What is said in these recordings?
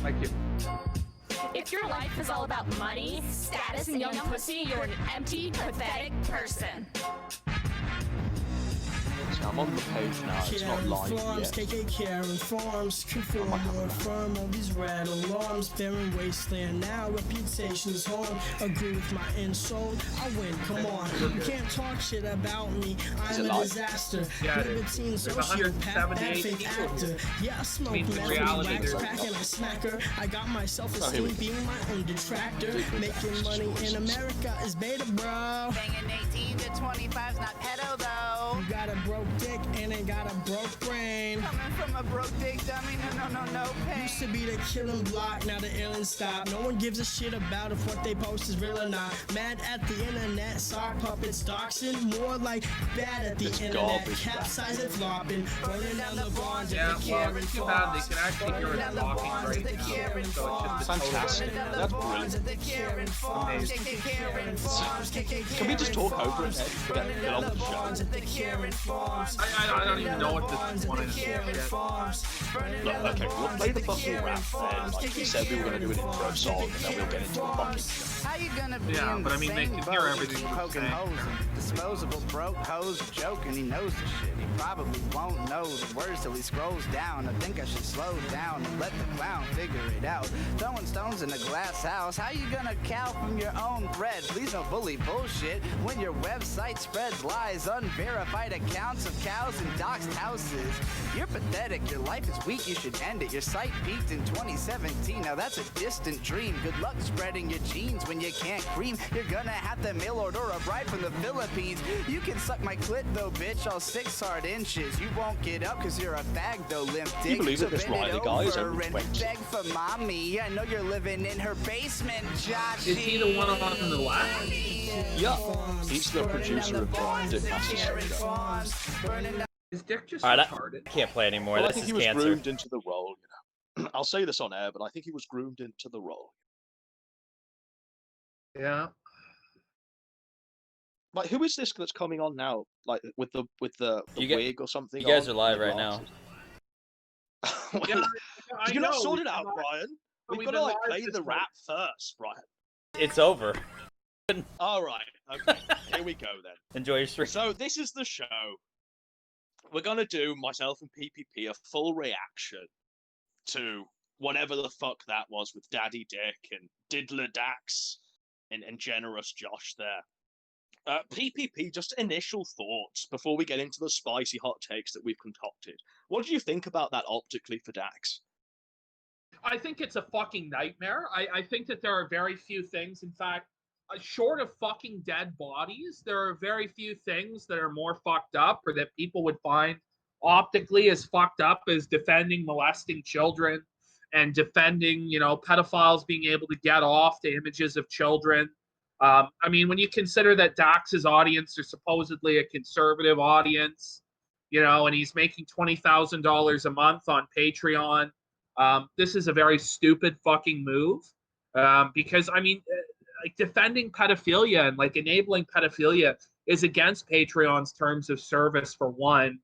Thank you. If your life is all about money, status, and young pussy, you're an empty, pathetic person. I'm on the page now, it's not live Farms, yet. KK Karen Farms, conform more firm, all these red alarms, barren wasteland now, reputation's harm, agree with my insult, I win, come on, you can't talk shit about me, I'm a disaster, libertine sociopath, bad faith actor, yeah I smoke meth, wax crack and I smack her, I got my self-esteem being my own detractor, making money in America is beta bro. Banging 18 to 25's not pedo though. You got a broke dick and ain't got a broke brain. Coming from a broke dick dummy, no pain. Used to be the killing block, now the alien stop. No one gives a shit about if what they post is real or not. Mad at the internet, sock puppets doxing. More like bad at the internet, capsizing, flopping, burning down the bonds Yeah, of the well, Karen too bad they can actually hear us talking right now. So it's just Fantastic. That's brilliant. Can we just talk over it, Ed? Get on the show. I don't even know what this one is yet. Look, okay, we'll play the fucking rap then. Like we said, we were going to do an intro song, and then we'll get into the fucking show. How you gonna be Yeah, in but the I mean, they same can boat hear if everything you we're poking saying. holes in disposable broke hose joking? He knows the shit. He probably won't know the words till he scrolls down. I think I should slow down and let the clown figure it out. Throwing stones in a glass house. How you gonna cow from your own bread? Please don't bully bullshit when your website spreads lies, unverified accounts of cows and doxed houses. You're pathetic. Your life is weak. You should end it. Your site peaked in 2017. Now that's a distant dream. Good luck spreading your genes when you can't cream. You're gonna have to mail order a bride from the Philippines. You can suck my clit though, bitch, all 6 hard inches. You won't get up cause you're a fag though, limp dick. Can you believe that this bend it Riley guy is over over and 20? beg for mommy. I know you're living in her basement, Joshy. Is he the one on the left? Yeah, he's the producer of Dick Master Show. Is Dick just Alright, retarded? I can't play anymore. Well, I This think is he was cancer. groomed into the role. You know? I'll say this on air, but I think he was groomed into the role. Yeah. Like, who is this that's coming on now? Like, with the wig or something? You guys on, are live and the right now. Well, Yeah, did you not sort it out, Brian? We've got to like play the rap. rap first, Brian. It's over. All right, okay, here we go then. Enjoy your stream. So this is the show. We're gonna do, myself and PPP, a full reaction to whatever the fuck that was with Daddy Dick and Diddler Dax and Generous Josh there. PPP, just initial thoughts before we get into the spicy hot takes that we've concocted. What do you think about that optically for Dax? I think it's a fucking nightmare. I think that there are very few things, in fact, short of fucking dead bodies, there are very few things that are more fucked up or that people would find optically as fucked up as defending molesting children and defending, you know, pedophiles being able to get off to images of children. I mean, when you consider that Dax's audience are supposedly a conservative audience, you know, and he's making $20,000 a month on Patreon, this is a very stupid fucking move. Because, I mean, like defending pedophilia and like enabling pedophilia is against Patreon's terms of service, for one.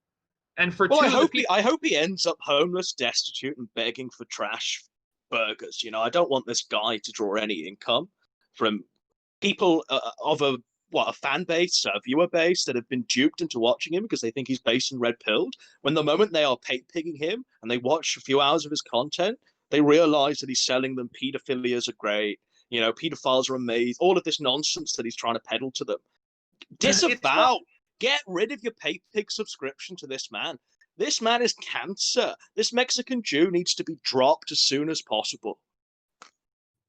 And for well, two, I hope he ends up homeless, destitute, and begging for trash burgers. You know, I don't want this guy to draw any income from people of a fan base, a viewer base that have been duped into watching him because they think he's based and red pilled. When the moment they are pigging him and they watch a few hours of his content, they realize that he's selling them pedophilias are great. You know, pedophiles are amazing. All of this nonsense that he's trying to peddle to them. Disavow. Get rid of your pay-pig subscription to this man. This man is cancer. This Mexican Jew needs to be dropped as soon as possible.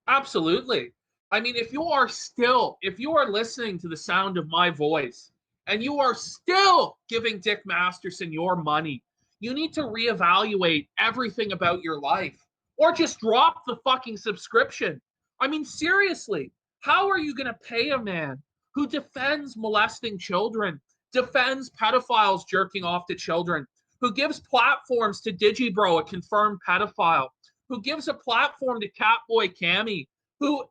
absolutely. I mean, if you are listening to the sound of my voice and you are still giving Dick Masterson your money, you need to reevaluate everything about your life or just drop the fucking subscription. I mean, seriously, how are you going to pay a man who defends molesting children, defends pedophiles jerking off to children, who gives platforms to Digibro, a confirmed pedophile, who gives a platform to Catboy Cammy, who,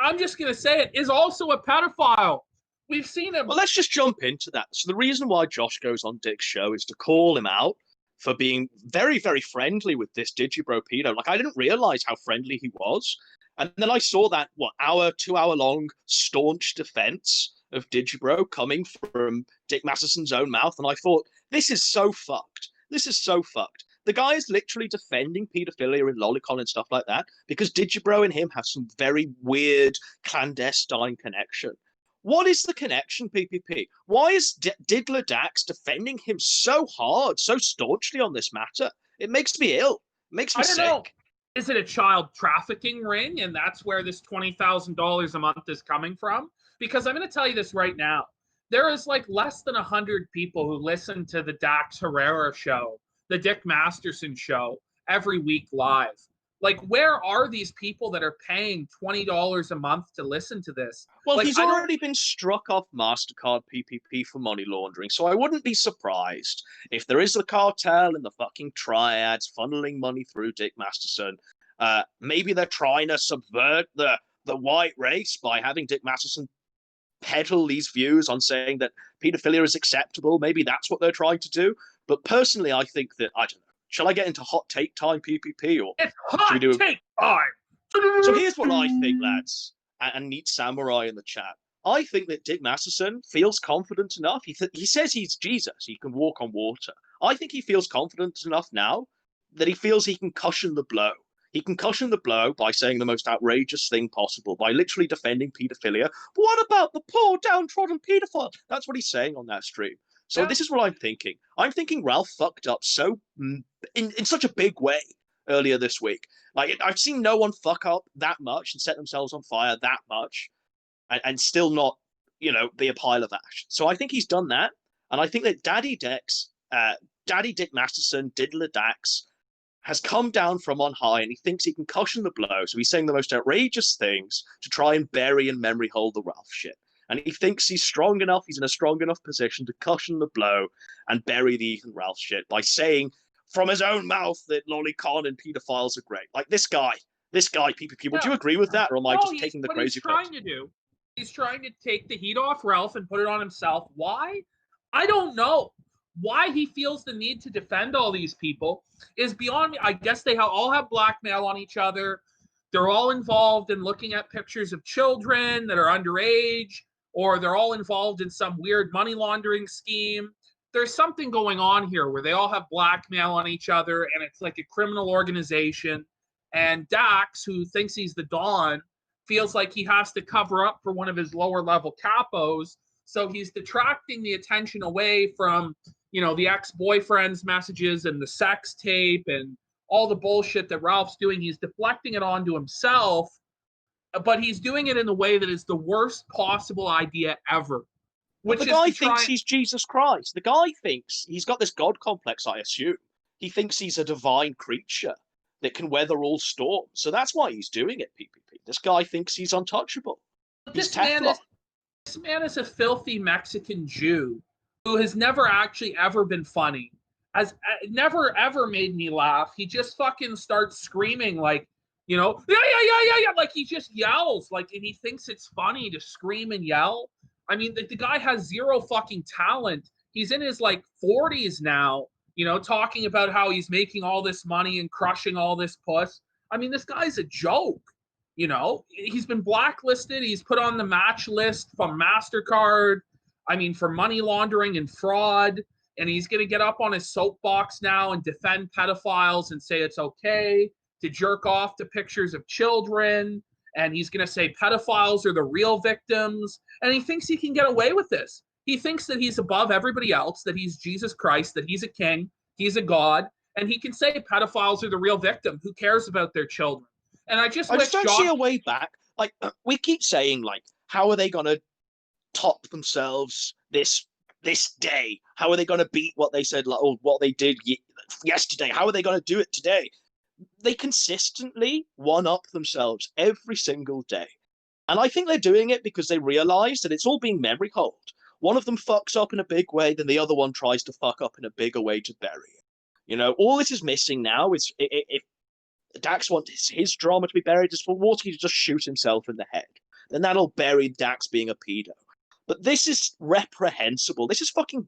I'm just going to say it, is also a pedophile. We've seen him. Well, let's just jump into that. So the reason why Josh goes on Dick's show is to call him out for being very, very friendly with this Digibro pedo. Like, I didn't realize how friendly he was. And then I saw that, 2 hour long staunch defense of Digibro coming from Dick Masterson's own mouth. And I thought, this is so fucked. This is so fucked. The guy is literally defending paedophilia and lolicon and stuff like that because Digibro and him have some very weird clandestine connection. What is the connection, PPP? Why is Diddler Dax defending him so hard, so staunchly on this matter? It makes me ill. It makes me sick. Know. Is it a child trafficking ring, and that's where this $20,000 a month is coming from? Because I'm going to tell you this right now. There is like less than 100 people who listen to the Dax Herrera show, the Dick Masterson show, every week live. Like, where are these people that are paying $20 a month to listen to this? Well, like, he's already been struck off MasterCard PPP for money laundering, so I wouldn't be surprised if there is a cartel in the fucking triads funneling money through Dick Masterson. Maybe they're trying to subvert the white race by having Dick Masterson peddle these views on saying that pedophilia is acceptable. Maybe that's what they're trying to do. But personally, I think that, I don't know. Shall I get into hot take time, PPP? Or it's hot take time! So here's what I think, lads, and Neat Samurai in the chat. I think that Dick Masterson feels confident enough. He says he's Jesus. He can walk on water. I think he feels confident enough now that he feels he can cushion the blow. He can cushion the blow by saying the most outrageous thing possible, by literally defending paedophilia. But what about the poor, downtrodden paedophile? That's what he's saying on that stream. So This is what I'm thinking. I'm thinking Ralph fucked up so in such a big way earlier this week. Like, I've seen no one fuck up that much and set themselves on fire that much and still not, be a pile of ash. So I think he's done that. And I think that Daddy Dick Masterson, Diddler Dax, has come down from on high and he thinks he can cushion the blow. So he's saying the most outrageous things to try and bury and memory hold the Ralph shit. And he thinks he's strong enough, he's in a strong enough position to cushion the blow and bury the Ethan Ralph shit by saying from his own mouth that lolicon and pedophiles are great. Like, this guy, PPP, would you agree with that? Or am I just taking the crazy pill? He's trying to take the heat off Ralph and put it on himself. Why? I don't know. Why he feels the need to defend all these people is beyond me. I guess they all have blackmail on each other. They're all involved in looking at pictures of children that are underage, or they're all involved in some weird money laundering scheme. There's something going on here where they all have blackmail on each other, and it's like a criminal organization. And Dax, who thinks he's the Don, feels like he has to cover up for one of his lower level capos. So he's detracting the attention away from, the ex-boyfriend's messages and the sex tape and all the bullshit that Ralph's doing. He's deflecting it onto himself, but he's doing it in a way that is the worst possible idea ever. Which the guy thinks he's Jesus Christ. The guy thinks he's got this God complex, I assume. He thinks he's a divine creature that can weather all storms. So that's why he's doing it, PPP. This guy thinks he's untouchable. This man is a filthy Mexican Jew who has never actually ever been funny. Has never ever made me laugh. He just fucking starts screaming like, yeah. Like, he just yells, like, and he thinks it's funny to scream and yell. I mean, the guy has zero fucking talent. He's in his, 40s now, talking about how he's making all this money and crushing all this puss. I mean, this guy's a joke, He's been blacklisted. He's put on the match list from MasterCard, for money laundering and fraud. And he's going to get up on his soapbox now and defend pedophiles and say it's okay to jerk off to pictures of children. And he's going to say pedophiles are the real victims. And he thinks he can get away with this. He thinks that he's above everybody else, that he's Jesus Christ, that he's a king, he's a god, and he can say pedophiles are the real victim. Who cares about their children? And I just don't see a way back. Like, we keep saying, how are they going to top themselves this day? How are they going to beat what they said, or what they did yesterday? How are they going to do it today? They consistently one-up themselves every single day. And I think they're doing it because they realize that it's all being memory hold. One of them fucks up in a big way, then the other one tries to fuck up in a bigger way to bury it. All this is missing now is if Dax wants his drama to be buried, is for Waterkey to just shoot himself in the head. Then that'll bury Dax being a pedo. But this is reprehensible. This is fucking.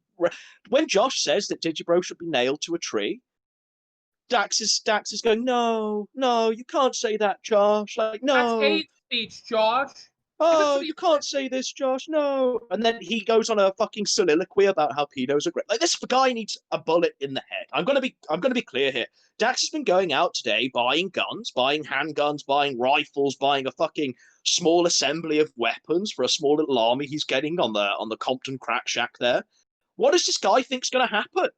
When Josh says that Digibro should be nailed to a tree, Dax is going, no, you can't say that, Josh. Like, That's no. hate speech, Josh. Oh, you can't say this, Josh. No. And then he goes on a fucking soliloquy about how pedos are great. Like, this guy needs a bullet in the head. I'm gonna be clear here. Dax has been going out today buying guns, buying handguns, buying rifles, buying a fucking small assembly of weapons for a small little army he's getting on the Compton crack shack there. What does this guy think's gonna happen?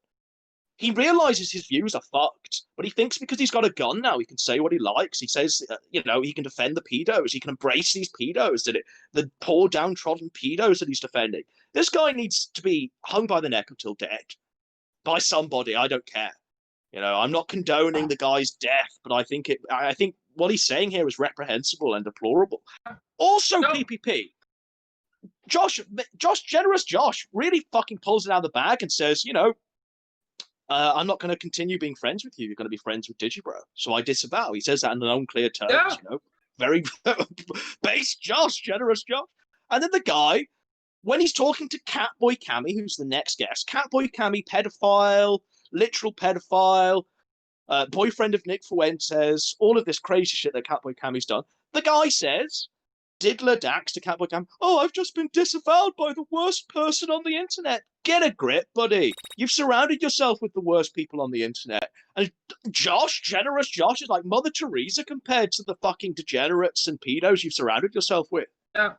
He realizes his views are fucked, but he thinks because he's got a gun now, he can say what he likes. He says, he can defend the pedos. He can embrace these pedos, the poor downtrodden pedos that he's defending. This guy needs to be hung by the neck until dead by somebody. I don't care. I'm not condoning the guy's death, but I think what he's saying here is reprehensible and deplorable. Also, PPP. Generous Josh really fucking pulls it out of the bag and says, I'm not going to continue being friends with you. You're going to be friends with Digibro. So I disavow. He says that in unclear terms, Very base Josh, generous Josh. And then the guy, when he's talking to Catboy Cammy, who's the next guest, Catboy Cammy, pedophile, literal pedophile, boyfriend of Nick Fuentes, all of this crazy shit that Catboy Cammy's done. The guy says, Diddler Dax to Catboy Cammy, I've just been disavowed by the worst person on the internet. Get a grip, buddy. You've surrounded yourself with the worst people on the internet. And generous Josh is like Mother Teresa compared to the fucking degenerates and pedos you've surrounded yourself with. Yeah.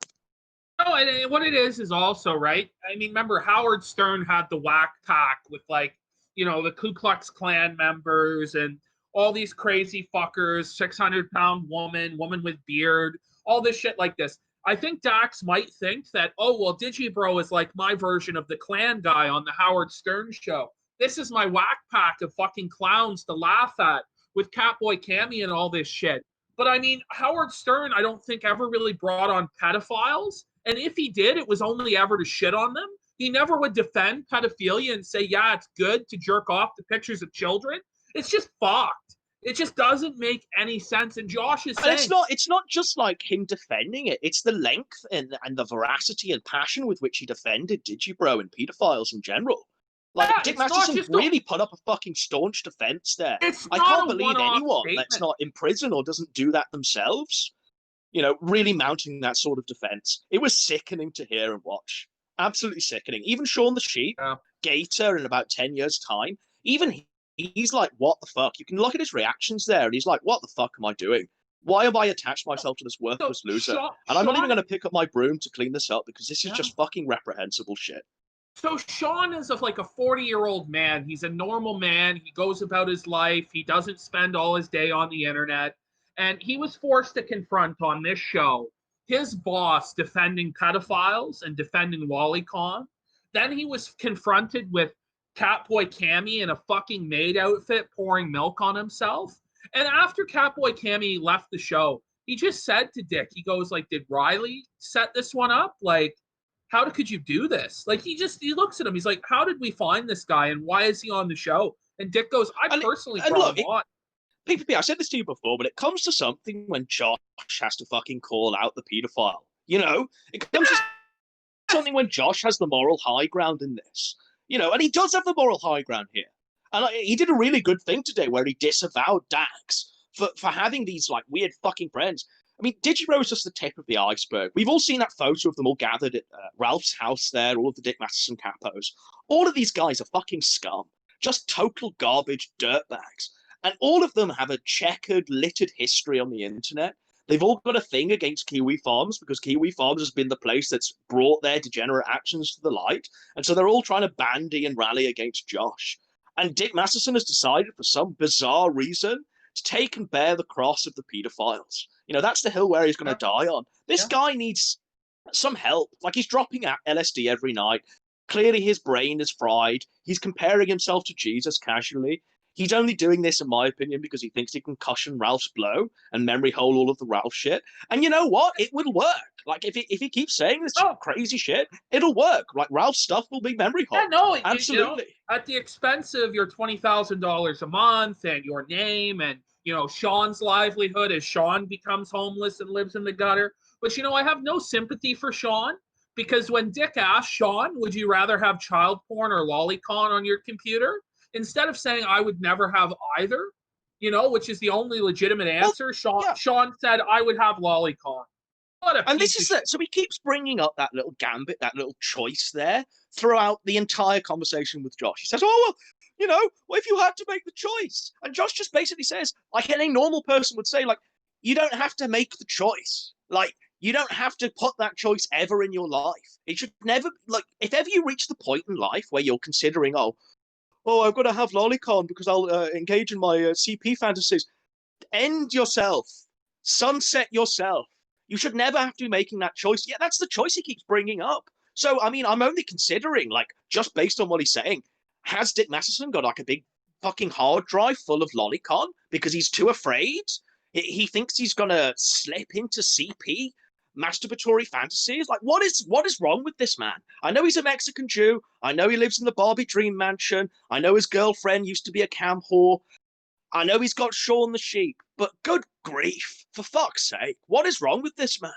No, and what it is also, right? I mean, remember Howard Stern had the whack pack with the Ku Klux Klan members and all these crazy fuckers, 600-pound woman with beard, all this shit like this. I think Dax might think that, Digibro is like my version of the Klan guy on the Howard Stern show. This is my whack pack of fucking clowns to laugh at with Catboy Cammy and all this shit. But I mean, Howard Stern, I don't think ever really brought on pedophiles. And if he did, it was only ever to shit on them. He never would defend pedophilia and say, yeah, it's good to jerk off to pictures of children. It's just fucked. It just doesn't make any sense. And Josh is saying... It's not just like him defending it. It's the length and the veracity and passion with which he defended Digibro and pedophiles in general. Dick Masterson really put up a fucking staunch defense there. I can't believe anyone that's not in prison or doesn't do that themselves, really mounting that sort of defense. It was sickening to hear and watch. Absolutely sickening. Even Shaun the Sheep, Gator in about 10 years' time, even he's like, what the fuck? You can look at his reactions there, and he's like, what the fuck am I doing? Why have I attached myself to this worthless loser? And I'm not even going to pick up my broom to clean this up because this is just fucking reprehensible shit. So Sean is like a 40-year-old man. He's a normal man. He goes about his life. He doesn't spend all his day on the internet. And he was forced to confront on this show his boss defending pedophiles and defending WallyCon. Then he was confronted with Catboy Cammy in a fucking maid outfit pouring milk on himself. And after Catboy Cammy left the show, he just said to Dick, he goes did Riley set this one up? How could you do this? He looks at him. He's like, how did we find this guy and why is he on the show? And Dick goes, I personally brought him on. PPP, I said this to you before, but it comes to something when Josh has to fucking call out the pedophile. It comes to something when Josh has the moral high ground in this. And he does have the moral high ground here. And he did a really good thing today where he disavowed Dax for having these weird fucking friends. I mean, Digibro is just the tip of the iceberg. We've all seen that photo of them all gathered at Ralph's house there, all of the Dick Masterson capos. All of these guys are fucking scum. Just total garbage dirtbags. And all of them have a checkered, littered history on the internet. They've all got a thing against Kiwi Farms because Kiwi Farms has been the place that's brought their degenerate actions to the light. And so they're all trying to bandy and rally against Josh. And Dick Masterson has decided for some bizarre reason to take and bear the cross of the pedophiles. That's the hill where he's going to die on. This guy needs some help. He's dropping out LSD every night. Clearly his brain is fried. He's comparing himself to Jesus casually. He's only doing this, in my opinion, because he thinks he can cushion Ralph's blow and memory hole all of the Ralph shit. And you know what? It will work. If he keeps saying this crazy shit, it'll work. Ralph's stuff will be memory hole. Yeah, no, absolutely. At the expense of your $20,000 a month and your name and Sean's livelihood as Sean becomes homeless and lives in the gutter. But I have no sympathy for Sean Because when Dick asked Sean, would you rather have child porn or lolicon on your computer? Instead of saying, I would never have either, which is the only legitimate answer, Sean said, I would have lolicon. What a And piece this is of it. So he keeps bringing up that little gambit, that little choice there throughout the entire conversation with Josh. He says, oh, well, what if you had to make the choice? And Josh just basically says, like any normal person would say, like, you don't have to make the choice. Like, you don't have to put that choice ever in your life. It should never, like, if ever you reach the point in life where you're considering, oh, I've got to have lolicon because I'll engage in my CP fantasies, end yourself, sunset yourself. You should never have to be making that choice. Yeah, that's the choice he keeps bringing up. So, I mean, I'm only considering, like, just based on what he's saying, has Dick Masterson got, like, a big fucking hard drive full of lolicon because he's too afraid? He thinks he's going to slip into CP masturbatory fantasies? Like, what is wrong with this man? I know he's a Mexican Jew. I know he lives in the Barbie Dream Mansion. I know his girlfriend used to be a cam whore. I know he's got Shaun the Sheep, but good grief, for fuck's sake, what is wrong with this man?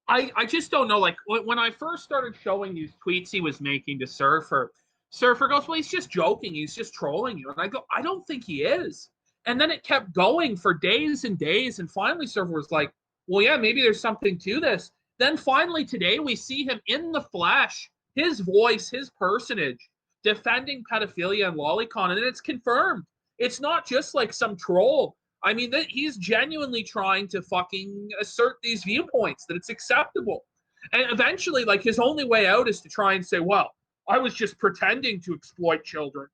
I just don't know. Like, when I first started showing these tweets he was making to Surfer goes, well, he's just joking. He's just trolling you. And I go, I don't think he is. And then it kept going for days and days. And finally, Surfer was like, well, yeah, maybe there's something to this. Then finally today, we see him in the flesh, his voice, his personage, defending pedophilia and lolicon. And then it's confirmed. It's not just like some troll. I mean, he's genuinely trying to fucking assert these viewpoints, that it's acceptable. And eventually, like, his only way out is to try and say, well, I was just pretending to exploit children.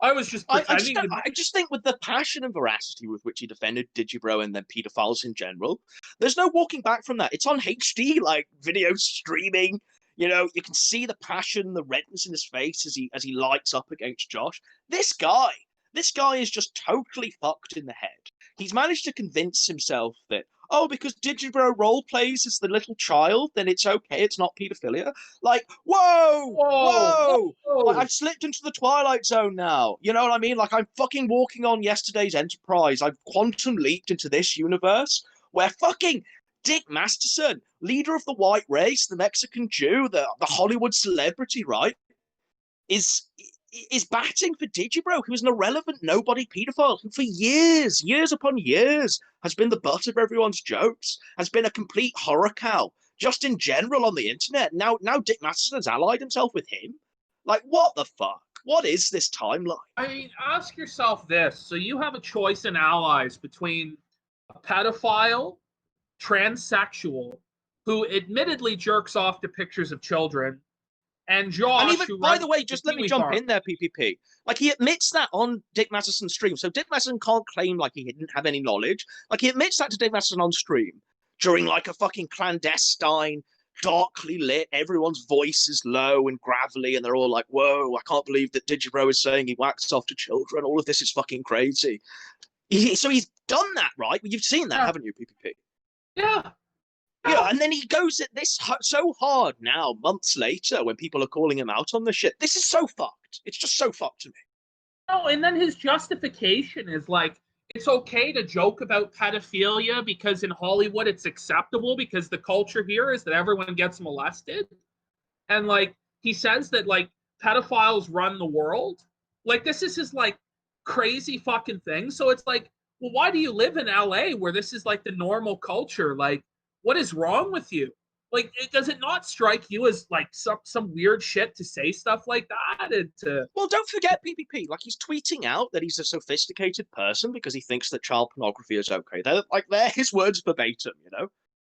I was just pretending I just think with the passion and veracity with which he defended Digibro and then pedophiles in general, there's no walking back from that. It's on HD, like, video streaming. You can see the passion, the redness in his face as he lights up against Josh. This guy is just totally fucked in the head. He's managed to convince himself that, because Digibro role plays as the little child, then it's okay, it's not pedophilia. Like, whoa! Like, I've slipped into the Twilight Zone now. You know what I mean? Like, I'm fucking walking on yesterday's Enterprise. I've quantum leaped into this universe where fucking Dick Masterson, leader of the white race, the Mexican Jew, the Hollywood celebrity, right, is batting for Digibro, who is an irrelevant nobody paedophile who for years upon years has been the butt of everyone's jokes, has been a complete horror cow, just in general on the internet. Now Dick Masterson's allied himself with him. Like, what the fuck? What is this timeline? I mean, ask yourself this. So you have a choice in allies between a pedophile, transsexual, who admittedly jerks off to pictures of children, and Josh, and even, by the way, just let me jump in there, PPP. Like, he admits that on Dick Masterson's stream. So Dick Masterson can't claim, like, he didn't have any knowledge. Like, he admits that to Dick Masterson on stream during, like, a fucking clandestine, darkly lit, everyone's voice is low and gravelly, and they're all like, whoa, I can't believe that Digibro is saying he whacks off to children. All of this is fucking crazy. So he's done that, right? You've seen that, haven't you, PPP? Yeah. Yeah, and then he goes at this so hard now, months later, when people are calling him out on the shit. This is so fucked. It's just so fucked to me. No, and then his justification is like, it's okay to joke about pedophilia because in Hollywood it's acceptable because the culture here is that everyone gets molested. And, like, he says that, like, pedophiles run the world. Like, this is his, like, crazy fucking thing. So it's like, well, why do you live in LA where this is, like, the normal culture? Like, what is wrong with you? Like, does it not strike you as, like, some weird shit to say stuff like that? Well, don't forget PPP. Like, he's tweeting out that he's a sophisticated person because he thinks that child pornography is okay. They're his words verbatim,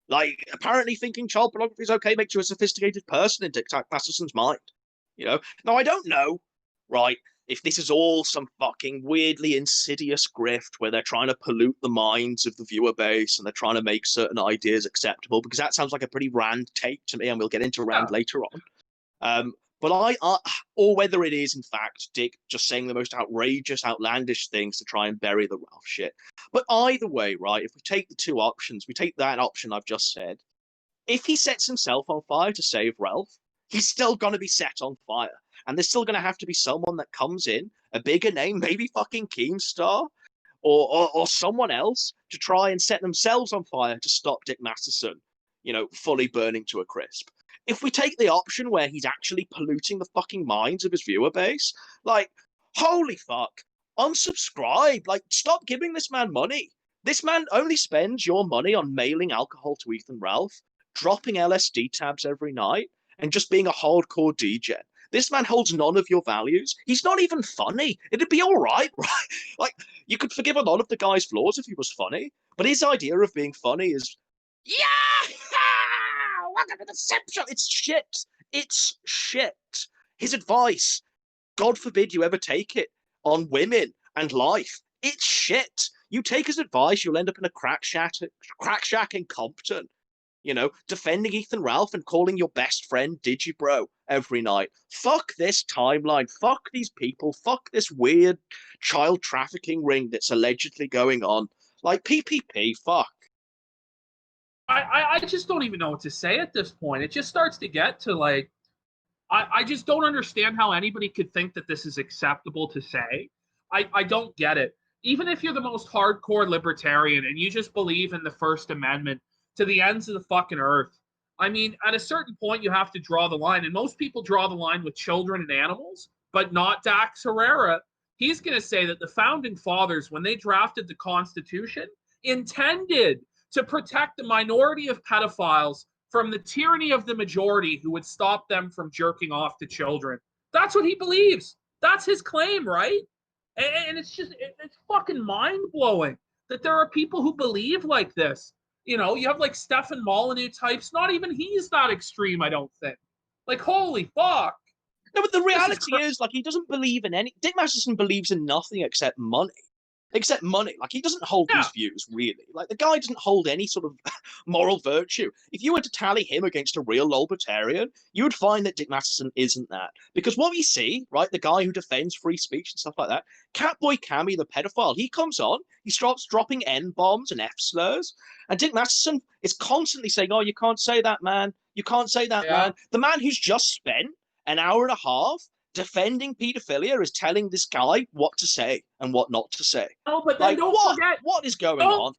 Like, apparently thinking child pornography is okay makes you a sophisticated person in Dick Masterson's mind. Now, I don't know, right, if this is all some fucking weirdly insidious grift where they're trying to pollute the minds of the viewer base and they're trying to make certain ideas acceptable, because that sounds like a pretty Rand take to me, and we'll get into Rand later on. But or whether it is, in fact, Dick just saying the most outrageous, outlandish things to try and bury the Ralph shit. But either way, right, if we take the two options, we take that option I've just said, if he sets himself on fire to save Ralph, he's still going to be set on fire. And there's still going to have to be someone that comes in, a bigger name, maybe fucking Keemstar, or someone else to try and set themselves on fire to stop Dick Masterson, fully burning to a crisp. if we take the option where he's actually polluting the fucking minds of his viewer base, like, holy fuck, unsubscribe. Like, stop giving this man money. This man only spends your money on mailing alcohol to Ethan Ralph, dropping LSD tabs every night, and just being a hardcore DJ. This man holds none of your values. He's not even funny. It'd be all right, right? Like, you could forgive a lot of the guy's flaws if he was funny, but his idea of being funny is, yeah, welcome to the Simp Show. It's shit. It's shit. His advice, God forbid you ever take it, on women and life, it's shit. You take his advice, you'll end up in a crack shack in Compton, you know, defending Ethan Ralph and calling your best friend Digibro every night. Fuck this timeline. Fuck these people. Fuck this weird child trafficking ring that's allegedly going on. Like, PPP, fuck. I just don't even know what to say at this point. It just starts to get to like, I just don't understand how anybody could think that this is acceptable to say. I don't get it. Even if you're the most hardcore libertarian and you just believe in the First Amendment to the ends of the fucking earth, I mean, at a certain point, you have to draw the line. And most people draw the line with children and animals, but not Dax Herrera. He's going to say that the founding fathers, when they drafted the Constitution, intended to protect the minority of pedophiles from the tyranny of the majority who would stop them from jerking off to children. That's what he believes. That's his claim, right? And it's just, it's fucking mind-blowing that there are people who believe like this. You know, you have like Stefan Molyneux types. Not even he's that extreme, I don't think. Like, holy fuck. No, but the reality is, like, he doesn't believe in any. Dick Masterson believes in nothing except money. Except money. Like, he doesn't hold these views, really. Like, the guy doesn't hold any sort of moral virtue. If you were to tally him against a real libertarian, you would find that Dick Masterson isn't that. Because what we see, right, the guy who defends free speech and stuff like that, Catboy Cammy, the pedophile, he comes on, he starts dropping N-bombs and F-slurs, and Dick Masterson is constantly saying, oh, you can't say that, man. You can't say that, man. The man who's just spent an hour and a half defending pedophilia is telling this guy what to say and what not to say. No, but then like, don't forget what is going on.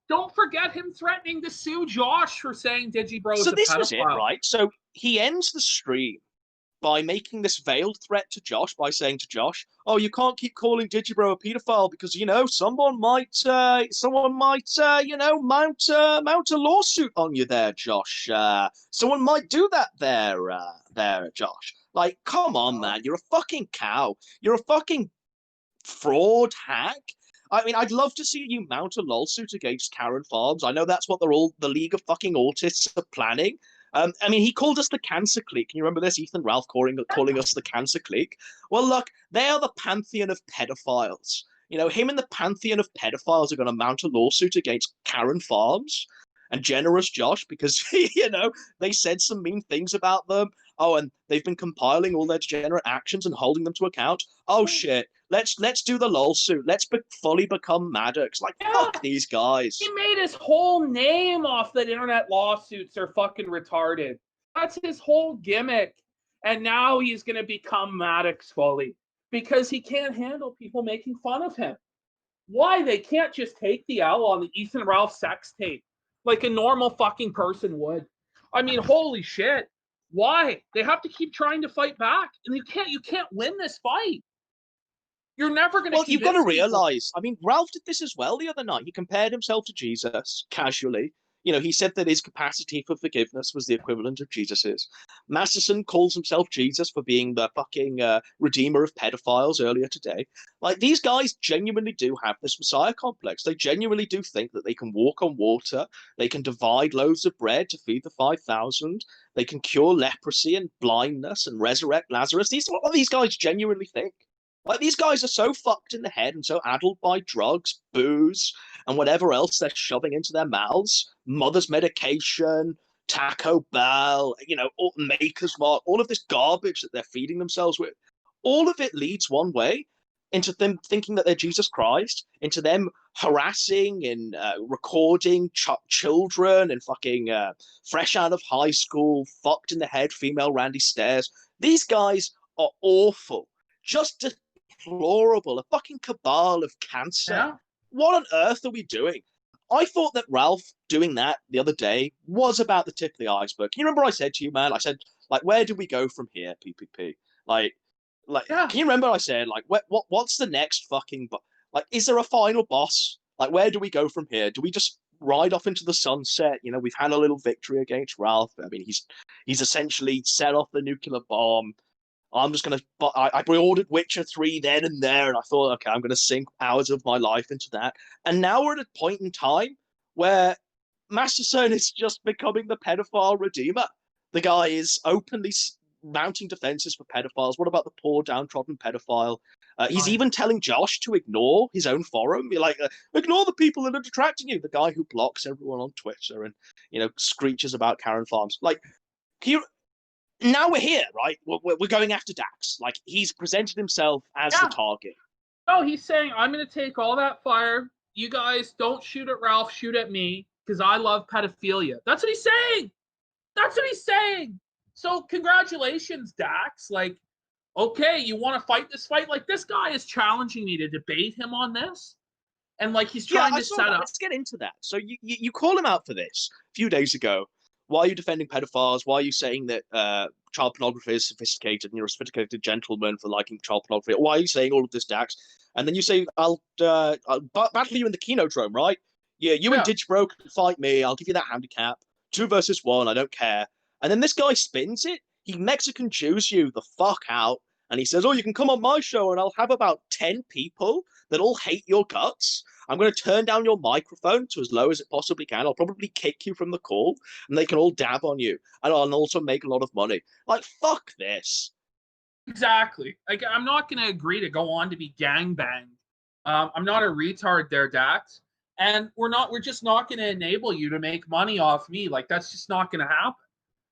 Don't forget him threatening to sue Josh for saying Digibro is a pedophile. So this was it, right? So he ends the stream by making this veiled threat to Josh by saying to Josh, "Oh, you can't keep calling Digibro a pedophile because you know someone might, you know, mount a lawsuit on you there, Josh. Someone might do that there, Josh." Like, come on, man. You're a fucking cow. You're a fucking fraud hack. I mean, I'd love to see you mount a lawsuit against Karen Farms. I know that's what the League of Fucking Autists are planning. I mean, he called us the cancer clique. Can you remember this? Ethan Ralph calling us the cancer clique. Well, look, they are the pantheon of pedophiles. You know, him and the pantheon of pedophiles are going to mount a lawsuit against Karen Farms and Generous Josh because, you know, they said some mean things about them. Oh, and they've been compiling all their degenerate actions and holding them to account. Oh, shit. Let's do the lawsuit. Let's fully become Maddox. Like, fuck these guys. He made his whole name off that internet lawsuits are fucking retarded. That's his whole gimmick. And now he's going to become Maddox fully because he can't handle people making fun of him. Why? They can't just take the L on the Ethan Ralph sex tape like a normal fucking person would. I mean, holy shit. Why? They have to keep trying to fight back. And you can't win this fight. You're never going to. Well, you've got to realize. I mean, Ralph did this as well the other night. He compared himself to Jesus casually. You know, he said that his capacity for forgiveness was the equivalent of Jesus's. Masterson calls himself Jesus for being the fucking redeemer of pedophiles earlier today. Like, these guys genuinely do have this Messiah complex. They genuinely do think that they can walk on water. They can divide loaves of bread to feed the 5,000. They can cure leprosy and blindness and resurrect Lazarus. These are what these guys genuinely think. Like, these guys are so fucked in the head and so addled by drugs, booze, and whatever else they're shoving into their mouths, mother's medication, Taco Bell, you know, Maker's Mark, all of this garbage that they're feeding themselves with. All of it leads one way, into them thinking that they're Jesus Christ, into them harassing and recording children and fucking fresh out of high school, fucked in the head, female Randy Stairs. These guys are awful. Just deplorable, a fucking cabal of cancer. Yeah. What on earth are we doing? I thought that Ralph doing that the other day was about the tip of the iceberg. Can you remember I said to you, man? I said, like, where do we go from here, PPP? Like, Yeah. can you remember I said, like, what's the next fucking, like, is there a final boss? Like, where do we go from here? Do we just ride off into the sunset? You know, we've had a little victory against Ralph. I mean, he's essentially set off the nuclear bomb. I'm just gonna. I pre-ordered Witcher 3 then and there, and I thought, okay, I'm gonna sink hours of my life into that. And now we're at a point in time where Masterson is just becoming the pedophile redeemer. The guy is openly mounting defenses for pedophiles. What about the poor downtrodden pedophile? He's even telling Josh to ignore his own forum. You're like, ignore the people that are detracting you. The guy who blocks everyone on Twitter and screeches about Karen Farms. Like, now we're here, right? We're going after Dax. Like, he's presented himself as the target. No, he's saying, I'm going to take all that fire. You guys don't shoot at Ralph, shoot at me, because I love pedophilia. That's what he's saying. That's what he's saying. So congratulations, Dax. Like, okay, you want to fight this fight? Like, this guy is challenging me to debate him on this. And, like, he's trying to set up. Let's get into that. So you call him out for this a few days ago. Why are you defending pedophiles? Why are you saying that child pornography is sophisticated and you're a sophisticated gentleman for liking child pornography? Why are you saying all of this, Dax? And then you say, I'll battle you in the Kinodrome, right? Yeah, you and Ditchbro can fight me. I'll give you that handicap. 2 versus 1, I don't care. And then this guy spins it. He Mexican Jews you the fuck out. And he says, oh, you can come on my show and I'll have about 10 people that all hate your guts. I'm going to turn down your microphone to as low as it possibly can. I'll probably kick you from the call and they can all dab on you. And I'll also make a lot of money. Like, fuck this. Exactly. Like, I'm not going to agree to go on to be gangbanged. I'm not a retard there, Dax. And we're just not going to enable you to make money off me. Like, that's just not going to happen.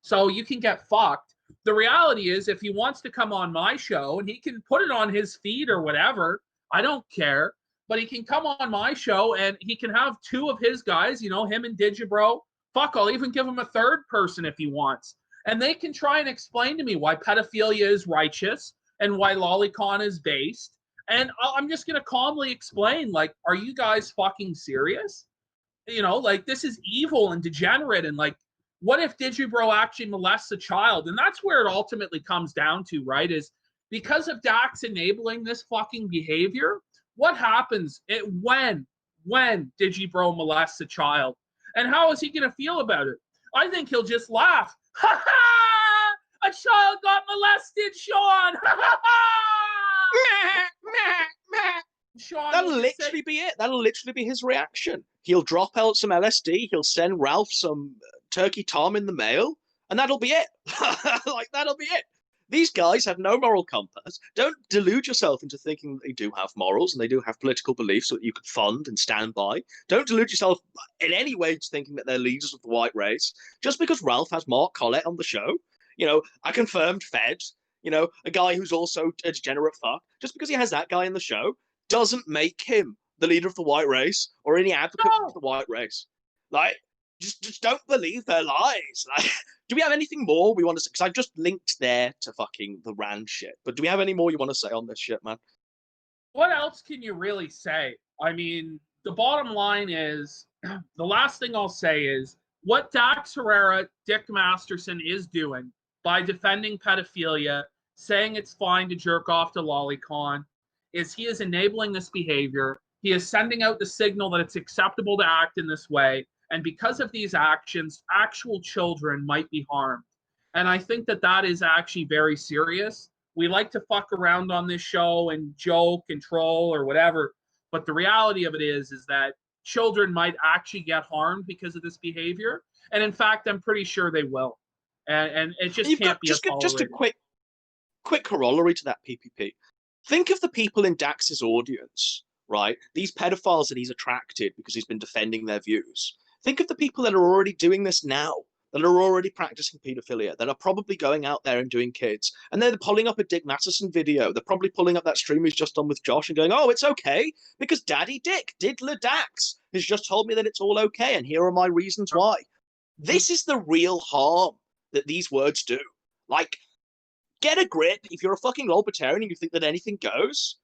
So you can get fucked. The reality is, if he wants to come on my show and he can put it on his feed or whatever, I don't care. But he can come on my show and he can have 2 of his guys, him and Digibro. Fuck, I'll even give him a 3rd person if he wants. And they can try and explain to me why pedophilia is righteous and why lolicon is based. And I'm just going to calmly explain, like, are you guys fucking serious? Like, this is evil and degenerate. And, like, what if Digibro actually molests a child? And that's where it ultimately comes down to, right? Is because of Dax enabling this fucking behavior, what happens when Digibro molests a child? And how is he going to feel about it? I think he'll just laugh. Ha ha! A child got molested, Sean! Ha ha ha! Sean, That'll literally be it. That'll literally be his reaction. He'll drop out some LSD. He'll send Ralph some turkey tom in the mail, and that'll be it. Like, that'll be it. These guys have no moral compass. Don't delude yourself into thinking that they do have morals and they do have political beliefs that you could fund and stand by. Don't delude yourself in any way into thinking that they're leaders of the white race. Just because Ralph has Mark Collett on the show, a confirmed Fed, a guy who's also a degenerate fuck, just because he has that guy in the show doesn't make him the leader of the white race or any advocate of the white race. Like, just don't believe their lies. Like, do we have anything more we want to say? Because I've just linked there to fucking the Rand shit. But do we have any more you want to say on this shit, man? What else can you really say? I mean, the bottom line is, the last thing I'll say is, what Dax Herrera, Dick Masterson is doing by defending pedophilia, saying it's fine to jerk off to lolicon, is he is enabling this behavior. He is sending out the signal that it's acceptable to act in this way. And because of these actions, actual children might be harmed. And I think that is actually very serious. We like to fuck around on this show and joke and troll or whatever. But the reality of it is that children might actually get harmed because of this behavior. And in fact, I'm pretty sure they will. And it just can't be tolerated. Just a quick corollary to that, PPP. Think of the people in Dax's audience, right? These pedophiles that he's attracted because he's been defending their views. Think of the people that are already doing this now, that are already practicing pedophilia, that are probably going out there and doing kids. And they're pulling up a Dick Masterson video. They're probably pulling up that stream he's just done with Josh and going, oh, it's okay, because Daddy Dick, Diddler Dax, has just told me that it's all okay, and here are my reasons why. This is the real harm that these words do. Like, get a grip. If you're a fucking libertarian and you think that anything goes,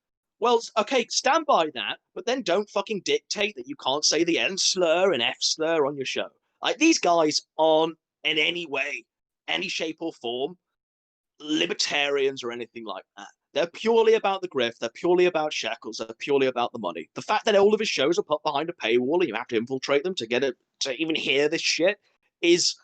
Well, okay, stand by that, but then don't fucking dictate that you can't say the N slur and F slur on your show. Like, these guys aren't in any way, any shape or form, libertarians or anything like that. They're purely about the grift. They're purely about shekels. They're purely about the money. The fact that all of his shows are put behind a paywall and you have to infiltrate them to get it to even hear this shit is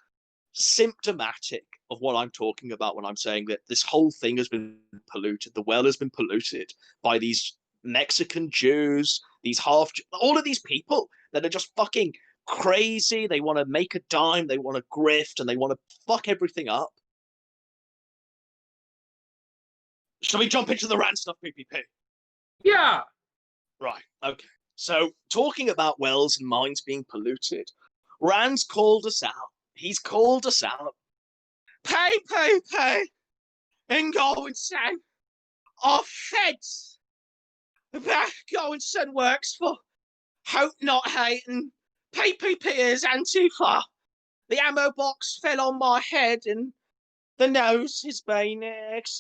symptomatic of what I'm talking about when I'm saying that this whole thing has been polluted. The well has been polluted by these Mexican Jews, all of these people that are just fucking crazy. They want to make a dime, they want to grift, and they want to fuck everything up. Shall we jump into the rant stuff, PPP? Yeah. Right, okay. So, talking about wells and mines being polluted, Rand's called us out. He's called us out. Pay, and go and say, our feds that Gowenson works for, hope not hating, PPP is Antifa. The ammo box fell on my head and the nose has been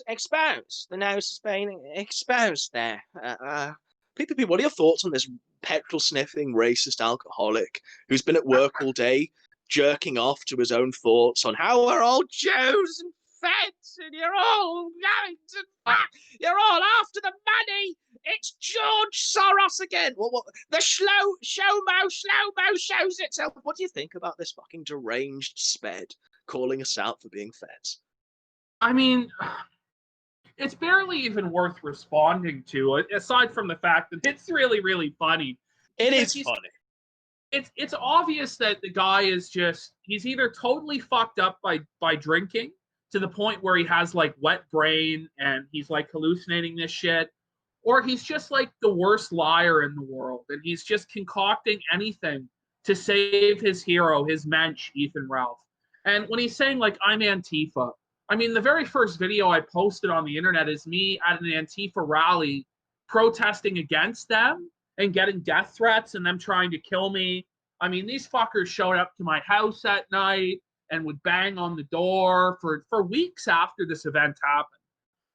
exposed. The nose has been exposed there. PPP, what are your thoughts on this petrol-sniffing, racist alcoholic who's been at work all day, jerking off to his own thoughts on how we're all Jews and feds and you're all going to... You're all after the money. It's George Soros again. Well, the slow-mo shows itself. What do you think about this fucking deranged sped calling us out for being feds? I mean, it's barely even worth responding to, aside from the fact that it's really, really funny. It is funny. It's obvious that the guy is he's either totally fucked up by drinking to the point where he has like wet brain and he's like hallucinating this shit, or he's just like the worst liar in the world and he's just concocting anything to save his hero, his mensch, Ethan Ralph. And when he's saying like, I'm Antifa, I mean, the very first video I posted on the internet is me at an Antifa rally protesting against them and getting death threats and them trying to kill me. I mean, these fuckers showed up to my house at night and would bang on the door for weeks after this event happened.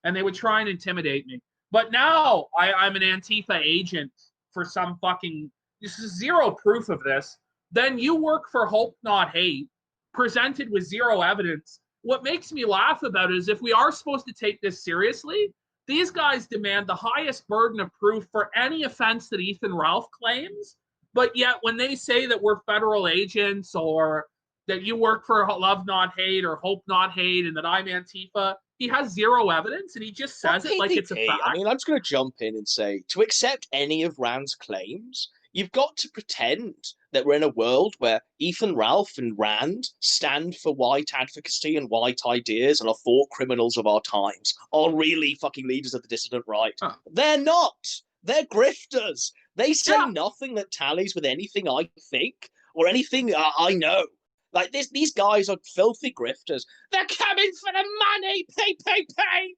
And they would try and intimidate me. But now I'm an Antifa agent for some fucking... This is zero proof of this. Then you work for Hope Not Hate, presented with zero evidence. What makes me laugh about it is if we are supposed to take this seriously, these guys demand the highest burden of proof for any offense that Ethan Ralph claims. But yet when they say that we're federal agents or that you work for Love Not Hate or Hope Not Hate and that I'm Antifa, he has zero evidence and he just says it like it's a fact. I mean, I'm just going to jump in and say, to accept any of Rand's claims, you've got to pretend that we're in a world where Ethan Ralph and Rand stand for white advocacy and white ideas and are thought criminals of our times, are really fucking leaders of the dissident right. Huh. They're not. They're grifters. They say nothing that tallies with anything I think or anything I know. Like, these guys are filthy grifters. They're coming for the money, PPP.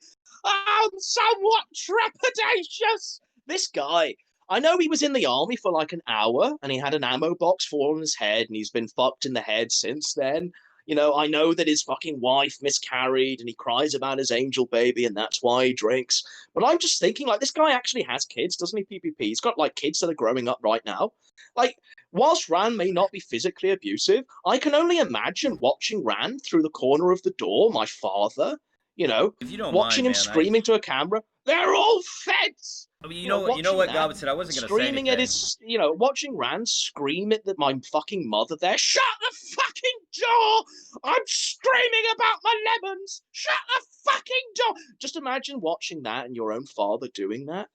I'm somewhat trepidatious. This guy... I know he was in the army for like an hour and he had an ammo box fall on his head and he's been fucked in the head since then. You know, I know that his fucking wife miscarried and he cries about his angel baby and that's why he drinks. But I'm just thinking, like, this guy actually has kids, doesn't he, PPP? He's got, like, kids that are growing up right now. Like, whilst Rand may not be physically abusive, I can only imagine watching Rand through the corner of the door, my father, you know, watching him screaming to a camera, they're all feds! I mean, you know what God said. I wasn't going to say anything. Screaming at his, watching Rand scream at my fucking mother there. Shut the fucking door! I'm screaming about my lemons! Shut the fucking door! Just imagine watching that and your own father doing that.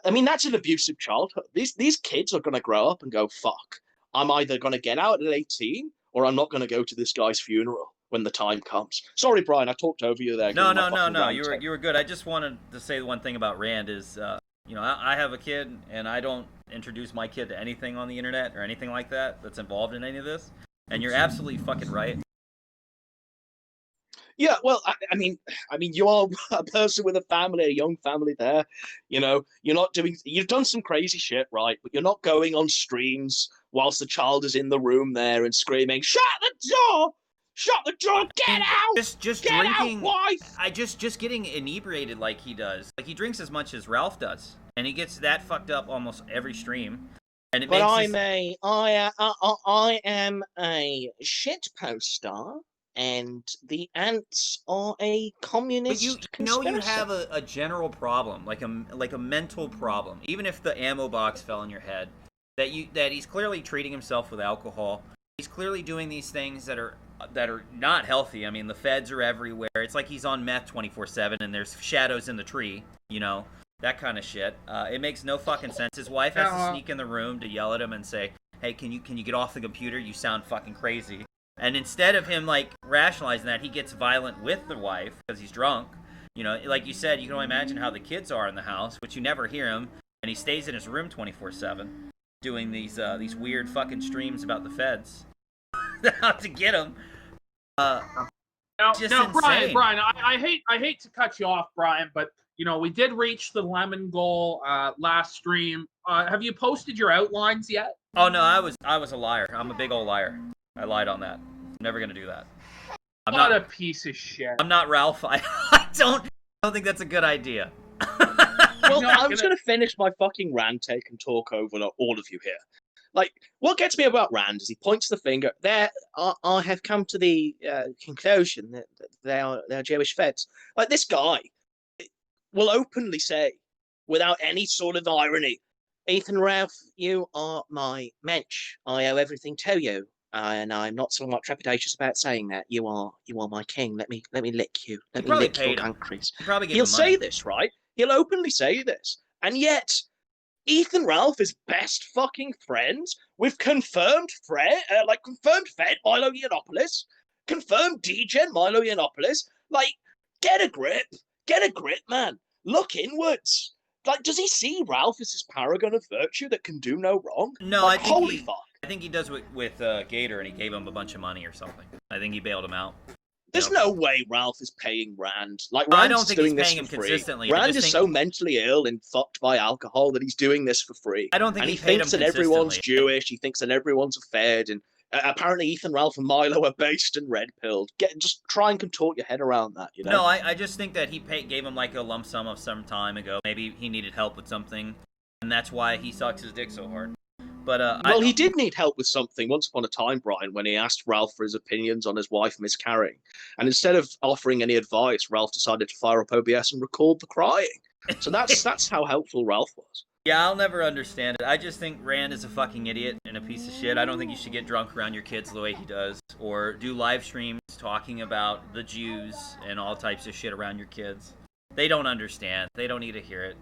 I mean, that's an abusive childhood. These kids are going to grow up and go, fuck, I'm either going to get out at 18 or I'm not going to go to this guy's funeral when the time comes. Sorry, Brian, I talked over you there. No. You were good. I just wanted to say one thing about Rand is, I have a kid, and I don't introduce my kid to anything on the internet or anything like that that's involved in any of this. And you're absolutely fucking right. Yeah, well, I mean, you are a person with a family, a young family there. You know, you've done some crazy shit, right? But you're not going on streams whilst the child is in the room there and screaming, "Shut the door! Shut the door! Get out! Just get drinking. Out, wife!" Just getting inebriated like he does. Like he drinks as much as Ralph does, and he gets that fucked up almost every stream. And it But makes I am a shit poster, and the ants are a communist But you conspiracy. you have a general problem, like a mental problem. Even if the ammo box fell on your head, that he's clearly treating himself with alcohol. He's clearly doing these things that are not healthy. I mean, the feds are everywhere. It's like he's on meth 24/7, and there's shadows in the tree. That kind of shit. It makes no fucking sense. His wife has to sneak in the room to yell at him and say, "Hey, can you get off the computer? You sound fucking crazy." And instead of him like rationalizing that, he gets violent with the wife because he's drunk. Like you said, you can only imagine how the kids are in the house, which you never hear him. And he stays in his room 24/7, doing these weird fucking streams about the feds, how to get him. Now, Brian, I hate to cut you off, Brian, but we did reach the lemon goal last stream. Have you posted your outlines yet? Oh no, I was a liar. I'm a big old liar. I lied on that. I'm never gonna do that. I'm not a piece of shit. I'm not Ralph. I don't think that's a good idea. Well, I was going to finish my fucking Rand take and talk over all of you here. Like, what gets me about Rand is he points the finger. I have come to the conclusion that they're Jewish feds. Like, this guy will openly say, without any sort of irony, Ethan Ralph, you are my mensch. I owe everything to you. And I'm not so much trepidatious about saying that. You are my king. Let me lick you. Let me lick your countries. He'll say this, right? He'll openly say this. And yet, Ethan Ralph is best fucking friends with confirmed Fed Milo Yiannopoulos, confirmed degen Milo Yiannopoulos. Like, get a grip, man. Look inwards. Like, does he see Ralph as this paragon of virtue that can do no wrong? No, like, holy fuck. I think he does with Gator, and he gave him a bunch of money or something. I think he bailed him out. There's no way Ralph is paying Rand. Like, I Rand's don't think doing he's this paying him for free. consistently. Rand is so mentally ill and fucked by alcohol that he's doing this for free. I don't think and he he paid thinks him that everyone's consistently. Jewish. He thinks that everyone's a Fed, and apparently Ethan Ralph and Milo are based and red pilled. Just try and contort your head around that. No, I just think that he gave him like a lump sum of some time ago. Maybe he needed help with something, and that's why he sucks his dick so hard. But he did need help with something once upon a time, Brian, when he asked Ralph for his opinions on his wife miscarrying. And instead of offering any advice, Ralph decided to fire up OBS and record the crying. So that's how helpful Ralph was. Yeah, I'll never understand it. I just think Rand is a fucking idiot and a piece of shit. I don't think you should get drunk around your kids the way he does, or do live streams talking about the Jews and all types of shit around your kids. They don't understand. They don't need to hear it.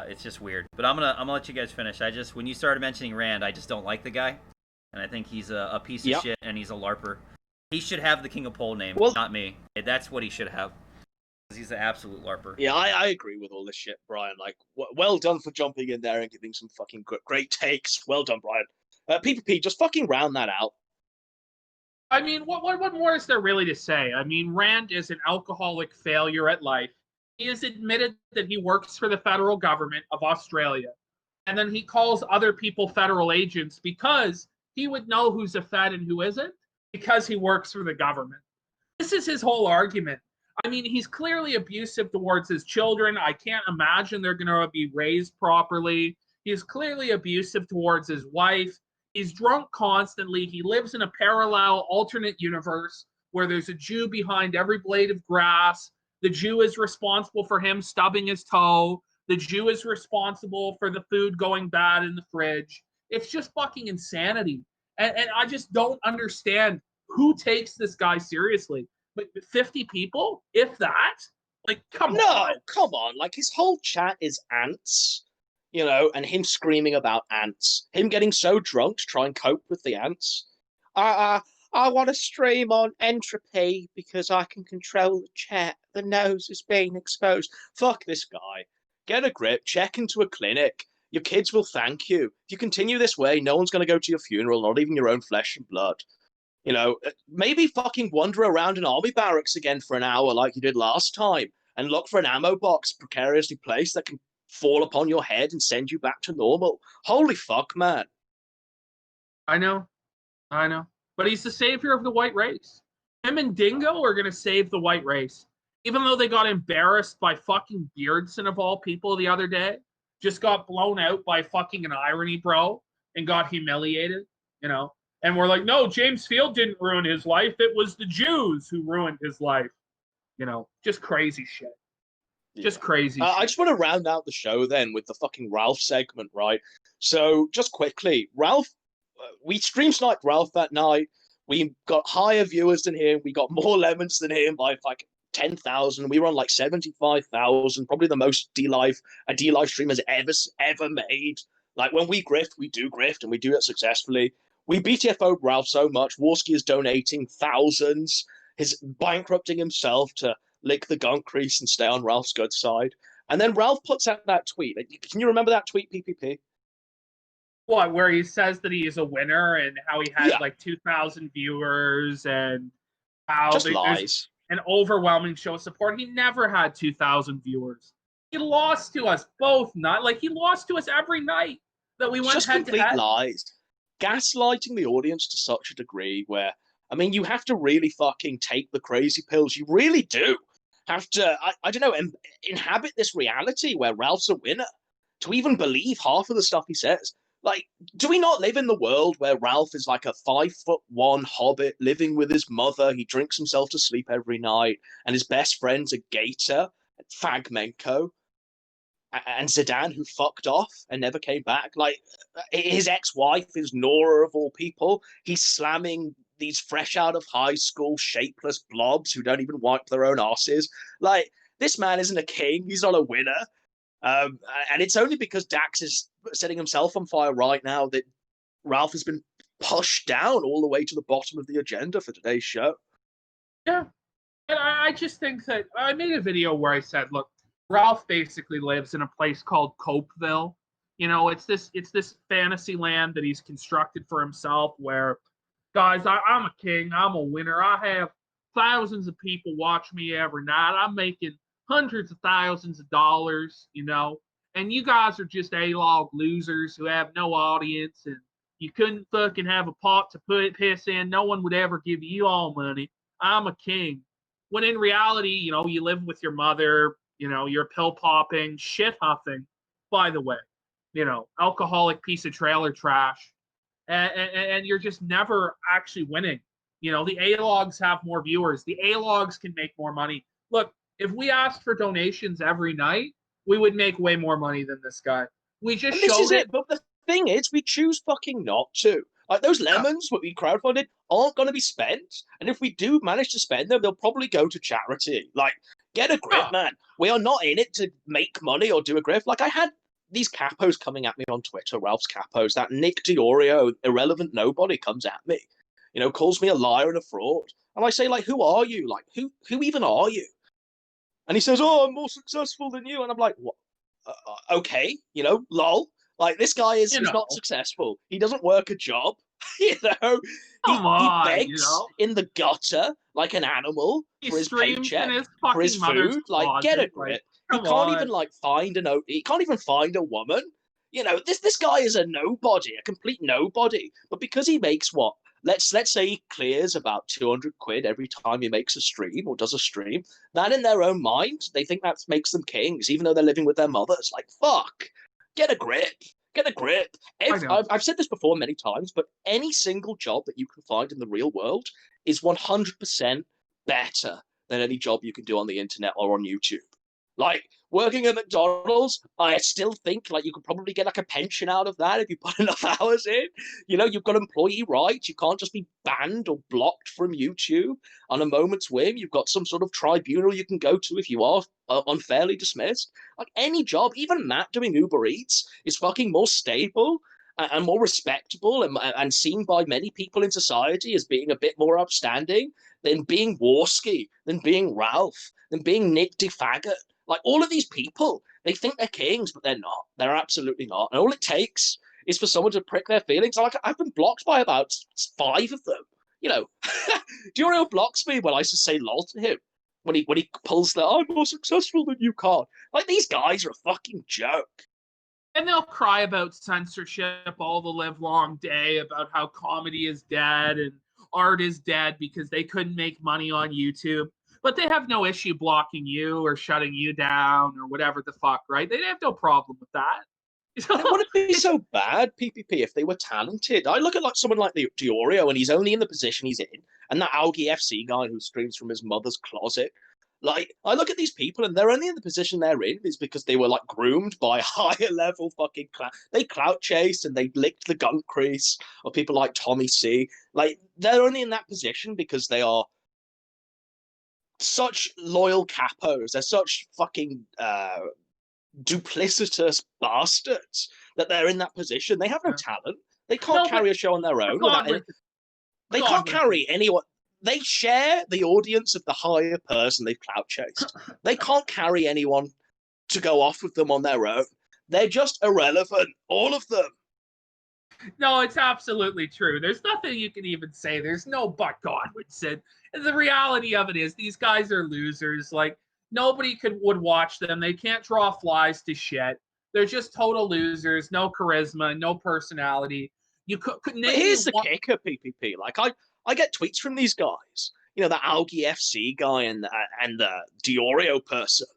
It's just weird. But I'm gonna let you guys finish. When you started mentioning Rand, I just don't like the guy, and I think he's a piece of shit, and he's a LARPer. He should have the King of Pole name, not me. That's what he should have. He's an absolute LARPer. Yeah, I agree with all this shit, Brian. Like, well done for jumping in there and giving some fucking great takes. Well done, Brian. PPP, just fucking round that out. I mean, what more is there really to say? I mean, Rand is an alcoholic failure at life. He has admitted that he works for the federal government of Australia. And then he calls other people federal agents because he would know who's a Fed and who isn't, because he works for the government. This is his whole argument. I mean, he's clearly abusive towards his children. I can't imagine they're going to be raised properly. He's clearly abusive towards his wife. He's drunk constantly. He lives in a parallel alternate universe where there's a Jew behind every blade of grass. The Jew is responsible for him stubbing his toe. The Jew is responsible for the food going bad in the fridge. It's just fucking insanity. And I just don't understand who takes this guy seriously. But 50 people, if that? Like, come on. No, come on. Like, his whole chat is ants, and him screaming about ants. Him getting so drunk to try and cope with the ants. I want to stream on entropy because I can control the chat. The nose is being exposed. Fuck this guy. Get a grip. Check into a clinic. Your kids will thank you. If you continue this way, no one's going to go to your funeral, not even your own flesh and blood. Maybe fucking wander around an army barracks again for an hour like you did last time and look for an ammo box precariously placed that can fall upon your head and send you back to normal. Holy fuck, man. I know. But he's the savior of the white race. Him and Dingo are going to save the white race. Even though they got embarrassed by fucking Beardson of all people the other day. just got blown out by fucking an irony bro and got humiliated, you know? And we're like, no, James Field didn't ruin his life. It was the Jews who ruined his life. You know, just crazy shit. Just crazy shit. I just want to round out the show then with the fucking Ralph segment, right? So just quickly, Ralph, we stream sniped Ralph that night. We got higher viewers than him. We got more lemons than him by like 10,000. We were on like 75,000, probably the most a D-Live stream has ever made. Like when we grift, we do grift and we do it successfully. We BTFO'd Ralph so much. Warski is donating thousands. He's bankrupting himself to lick the gunk crease and stay on Ralph's good side. And then Ralph puts out that tweet. Can you remember that tweet, PPP? What, where he says that he is a winner and how he had like 2,000 viewers and how just lies. An overwhelming show of support. He never had 2,000 viewers. He lost to us both night. Like he lost to us every night that we went just head to head. Complete lies. Gaslighting the audience to such a degree where, I mean, you have to really fucking take the crazy pills. You really do have to, I don't know, inhabit this reality where Ralph's a winner to even believe half of the stuff he says. Like, do we not live in the world where Ralph is like a 5'1" hobbit living with his mother? He drinks himself to sleep every night, and his best friend's a gator, Fagmenko, and Zidane, who fucked off and never came back. Like, his ex-wife is Nora of all people. He's slamming these fresh out of high school shapeless blobs who don't even wipe their own asses. Like, this man isn't a king. He's not a winner. And it's only because Dax is setting himself on fire right now that Ralph has been pushed down all the way to the bottom of the agenda for today's show. Yeah. And I just think that I made a video where I said, look, Ralph basically lives in a place called Copeville. You know, it's this fantasy land that he's constructed for himself where, guys, I'm a king. I'm a winner. I have thousands of people watch me every night. I'm making hundreds of thousands of dollars, you know, and you guys are just A-log losers who have no audience, and you couldn't fucking have a pot to put piss in. No one would ever give you all money. I'm a king. When in reality, you know, you live with your mother, you know, you're pill popping, shit huffing, by the way, you know, alcoholic piece of trailer trash, and you're just never actually winning. You know, the A-logs have more viewers. The A-logs can make more money. Look, if we asked for donations every night, we would make way more money than this guy. We just showed this is it. But the thing is, we choose fucking not to. Like, those lemons, what we crowdfunded, aren't going to be spent. And if we do manage to spend them, they'll probably go to charity. Like, get a grip, man. We are not in it to make money or do a grift. Like, I had these capos coming at me on Twitter, Ralph's capos, that Nick Diorio, irrelevant nobody, comes at me. You know, calls me a liar and a fraud. And I say, like, who are you? Like, who even are you? And he says, oh, I'm more successful than you. And I'm like, what? Okay, you know, lol. Like, this guy is not successful. He doesn't work a job. You know, he begs in the gutter like an animal for his paycheck, for his food. Like, get a grip. He can't even like find he can't even find a woman. You know, this guy is a nobody, a complete nobody. But because he makes what? Let's say he clears about 200 quid every time he makes a stream or does a stream. That in their own mind, they think that makes them kings, even though they're living with their mothers. Like, fuck, get a grip. Get a grip. I've said this before many times, but any single job that you can find in the real world is 100% better than any job you can do on the internet or on YouTube. Like, working at McDonald's, I still think like you could probably get like a pension out of that if you put enough hours in. You know, you've got employee rights. You can't just be banned or blocked from YouTube on a moment's whim. You've got some sort of tribunal you can go to if you are unfairly dismissed. Like, any job, even Matt doing Uber Eats is fucking more stable and more respectable and seen by many people in society as being a bit more upstanding than being Warski, than being Ralph, than being Nick DeFaggot. Like, all of these people, they think they're kings, but they're not. They're absolutely not. And all it takes is for someone to prick their feelings. Like, I've been blocked by about 5 of them. You know, do you know who blocks me when I just say lol to him? When he pulls the, I'm more successful than you card. Like, these guys are a fucking joke. And they'll cry about censorship all the live long day, about how comedy is dead and art is dead because they couldn't make money on YouTube. But they have no issue blocking you or shutting you down or whatever the fuck, right? They have no problem with that. You It know? wouldn't be so bad, PPP, if they were talented. I look at like someone like Diorio, and he's only in the position he's in, and that Algi FC guy who streams from his mother's closet. Like, I look at these people, and they're only in the position they're in is because they were like groomed by higher level fucking they clout chased and they licked the gunk crease of people like Tommy C. Like, they're only in that position because they are such loyal capos. They're such fucking duplicitous bastards that they're in that position. They have no talent. They can't No, but carry a show on their own without any. They can't carry anyone. They share the audience of the higher person they've clout chased. They can't carry anyone to go off with them on their own. They're just irrelevant, all of them. No, it's absolutely true. There's nothing you can even say. There's no but Godwinson. And the reality of it is these guys are losers. Like, nobody would watch them. They can't draw flies to shit. They're just total losers. No charisma, no personality. You could But here's the kicker, PPP. Like, I get tweets from these guys. You know, the Algi FC guy and the Diorio person.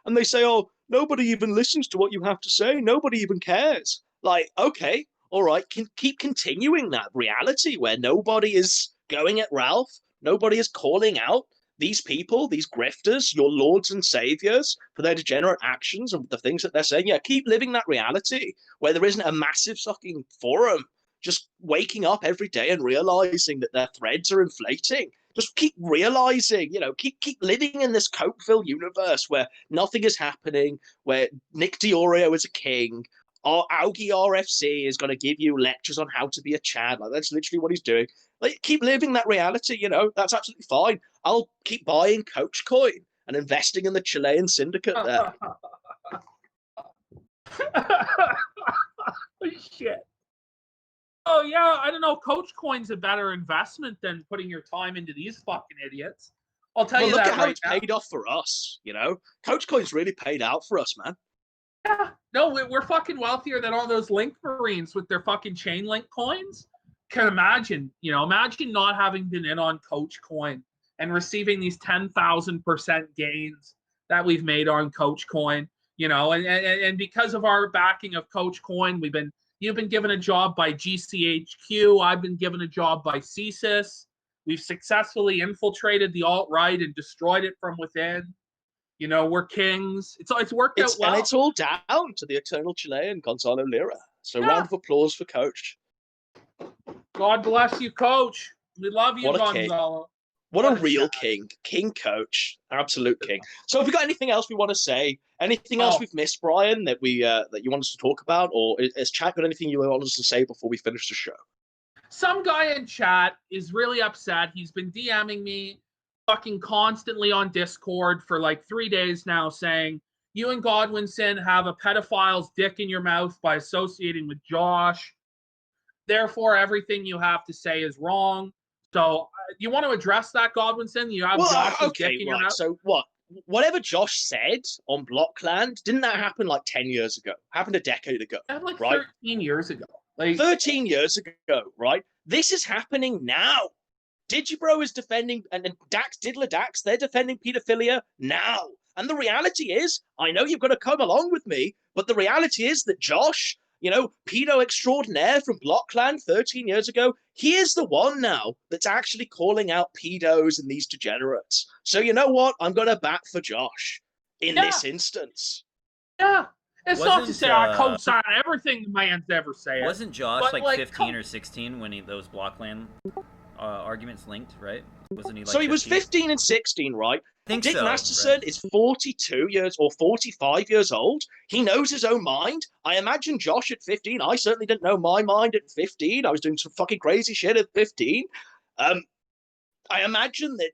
And they say, oh, nobody even listens to what you have to say. Nobody even cares. Like, okay, all right, keep continuing that reality where nobody is going at Ralph. Nobody is calling out these people, these grifters, your lords and saviors for their degenerate actions and the things that they're saying. Yeah, keep living that reality where there isn't a massive fucking forum just waking up every day and realizing that their threads are inflating. Just keep realizing, you know, keep living in this Cokeville universe where nothing is happening, where Nick Diorio is a king. Our Augie RFC is going to give you lectures on how to be a Chad. Like, that's literally what he's doing. Like, keep living that reality, you know, that's absolutely fine. I'll keep buying Coach Coin and investing in the Chilean syndicate there. Shit. Oh, yeah, I don't know. Coach Coin's a better investment than putting your time into these fucking idiots. I'll tell you look that at how right it's now. paid off for us, you know? Coach Coin's really paid out for us, man. Yeah. No, we're fucking wealthier than all those Link Marines with their fucking chain link coins. Can imagine, you know, imagine not having been in on Coach Coin and receiving these 10,000% gains that we've made on Coach Coin, you know, and because of our backing of Coach Coin, you've been given a job by GCHQ. I've been given a job by CSIS. We've successfully infiltrated the alt-right and destroyed it from within. You know, we're kings. It's worked out well. And it's all down to the eternal Chilean, Gonzalo Lira. So Yeah. round of applause for Coach. God bless you, Coach. We love you, What a king. Gonzalo. What a real king. King Coach. Absolute king. So have we got anything else we want to say? Anything else we've missed, Brian, that that you want us to talk about? Or has chat got anything you want us to say before we finish the show? Some guy in chat is really upset. He's been DMing me fucking constantly on Discord for like 3 days now saying, you and Godwinson have a pedophile's dick in your mouth by associating with Josh. Therefore, everything you have to say is wrong. So, you want to address that, Godwinson? You have Josh's dick in your mouth? So what? Whatever Josh said on Blockland, didn't that happen like 10 years ago? Happened a decade ago. Like right? 13 years ago. Like 13 years ago, right? This is happening now. Digibro is defending, and Diddler Dax, they're defending pedophilia now. And the reality is, I know you've got to come along with me, but the reality is that Josh, you know, pedo extraordinaire from Blockland 13 years ago, he is the one now that's actually calling out pedos and these degenerates. So you know what? I'm going to bat for Josh in this instance. Yeah. It's not to say I co-sign everything the man's ever said. Wasn't Josh like 15 or 16 when those Blockland arguments linked, right? Wasn't he like So he was 15 and 16, right? Dick Masterson is 42 years or 45 years old. He knows his own mind. I imagine Josh at 15. I certainly didn't know my mind at 15. I was doing some fucking crazy shit at 15. I imagine that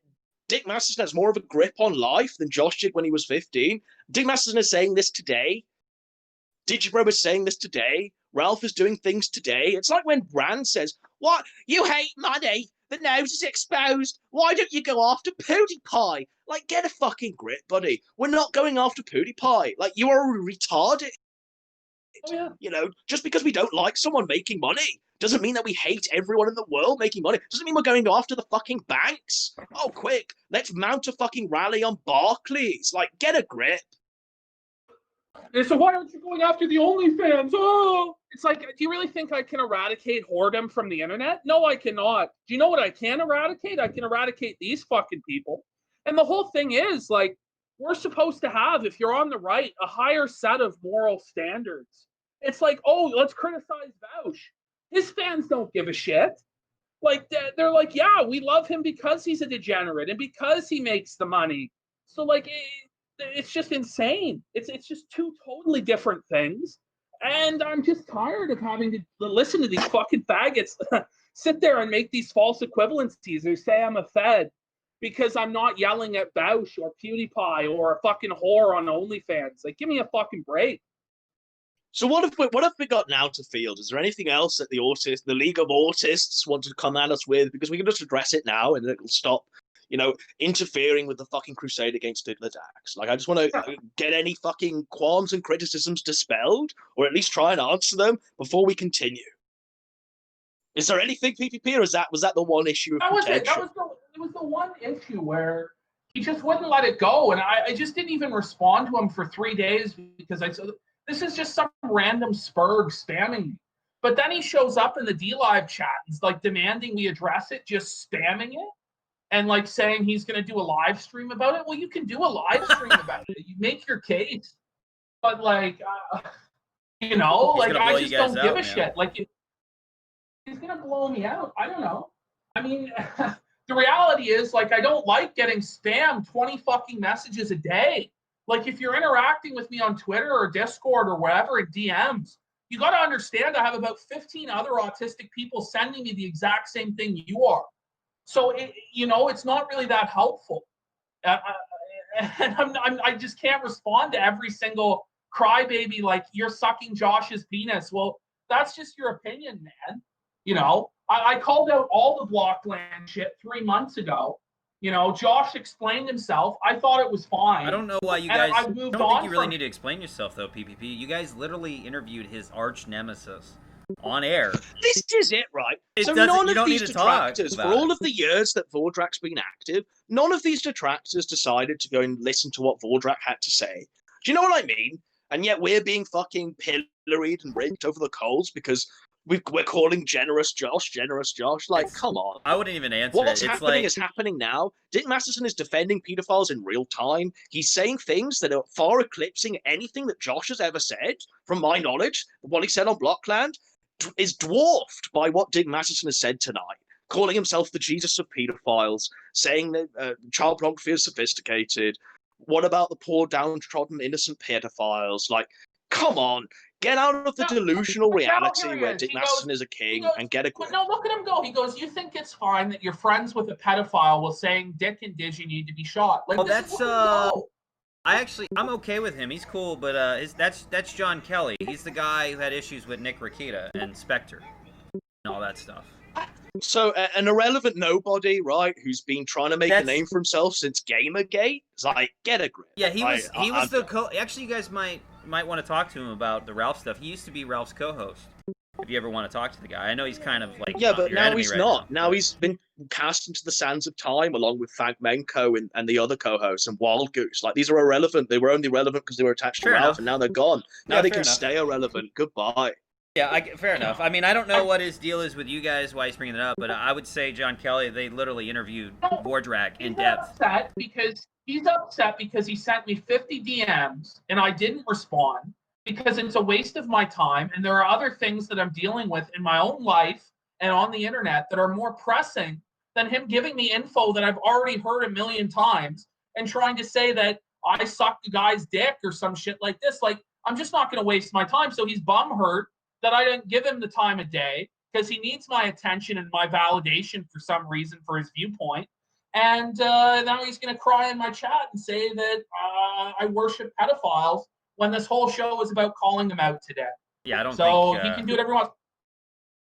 Dick Masterson has more of a grip on life than Josh did when he was 15. Dick Masterson is saying this today. Digibro is saying this today. Ralph is doing things today. It's like when Brand says, what? You hate money? The nose is exposed. Why don't you go after PewDiePie? Like, get a fucking grip, buddy. We're not going after PewDiePie. Like, you are retarded. Oh, yeah. You know, just because we don't like someone making money doesn't mean that we hate everyone in the world making money. Doesn't mean we're going after the fucking banks. Oh, quick. Let's mount a fucking rally on Barclays. Like, get a grip. And so why aren't you going after the OnlyFans? Oh, it's like, do you really think I can eradicate whoredom from the internet? No, I cannot. Do you know what I can eradicate? I can eradicate these fucking people. And the whole thing is, like, we're supposed to have, if you're on the right, a higher set of moral standards. It's like, oh, let's criticize Vaush. His fans don't give a shit. Like, they're like, yeah, we love him because he's a degenerate and because he makes the money. So, like, it's just insane. It's just two totally different things. And I'm just tired of having to listen to these fucking faggots sit there and make these false equivalencies or say I'm a Fed because I'm not yelling at Bausch or PewDiePie or a fucking whore on OnlyFans. Like, give me a fucking break. So what have we got now to field? Is there anything else that the League of Autists want to come at us with? Because we can just address it now and it'll stop, interfering with the fucking crusade against Diddler Dax. Like, I just want to get any fucking qualms and criticisms dispelled, or at least try and answer them before we continue. Is there anything, PPP, or was that the one issue of contention? It was the one issue where he just wouldn't let it go, and I just didn't even respond to him for 3 days because I said, this is just some random spurg spamming me. But then he shows up in the DLive chat. He's like demanding we address it, just spamming it, and like saying he's going to do a live stream about it. Well, you can do a live stream about it. You make your case, but like, I just don't give a shit. Like, he's going to blow me out. I don't know. I mean, the reality is, like, I don't like getting spammed 20 fucking messages a day. Like, if you're interacting with me on Twitter or Discord or wherever in DMs, you got to understand I have about 15 other autistic people sending me the exact same thing you are. So, it's not really that helpful. And I just can't respond to every single crybaby like, you're sucking Josh's penis. Well, that's just your opinion, man. I called out all the Blockland shit 3 months ago. Josh explained himself. I thought it was fine. I don't know why you guys. I don't think you really need to explain yourself, though, PPP. You guys literally interviewed his arch nemesis on air. This is it, right? So none of these detractors, for all of the years that Vordrak's been active, none of these detractors decided to go and listen to what Vordrak had to say. Do you know what I mean? And yet we're being fucking pilloried and raked over the coals because we're calling generous Josh. Like, come on. I wouldn't even answer What's it. happening is happening now. Dick Masterson is defending pedophiles in real time. He's saying things that are far eclipsing anything that Josh has ever said, from my knowledge. What he said on Blockland is dwarfed by what Dick Masterson has said tonight, calling himself the Jesus of pedophiles, saying that child pornography is sophisticated. What about the poor, downtrodden, innocent pedophiles? Like, come on. Get out of the delusional reality where Dick Masterson is a king and get a grip. No, look at him go. He goes, you think it's fine that you're friends with a pedophile while saying Dick and Digi need to be shot. Like, I'm okay with him. He's cool, but that's John Kelly. He's the guy who had issues with Nick Rakita and Spectre and all that stuff. So an irrelevant nobody, right, who's been trying to make a name for himself since Gamergate, is like, get a grip. Yeah, he was actually, you guys might want to talk to him about the Ralph stuff. He used to be Ralph's co-host. If you ever want to talk to the guy, I know he's kind of like but now he's not. Now he's been cast into the sands of time along with Fagmenko and the other co-hosts and Wild Goose. Like, these are irrelevant. They were only relevant because they were attached to Ralph, and now they're gone. Now they can stay irrelevant. Goodbye. Yeah, fair enough. I mean, I don't know what his deal is with you guys, why he's bringing it up, but I would say John Kelly, they literally interviewed Vordrak in depth. He's upset because he sent me 50 DMs and I didn't respond because it's a waste of my time. And there are other things that I'm dealing with in my own life and on the internet that are more pressing than him giving me info that I've already heard a million times and trying to say that I sucked a guy's dick or some shit like this. Like, I'm just not going to waste my time. So he's bumhurt that I didn't give him the time of day because he needs my attention and my validation for some reason for his viewpoint. And now he's going to cry in my chat and say that I worship pedophiles when this whole show is about calling them out today. Yeah, I don't think... So he can do whatever he wants.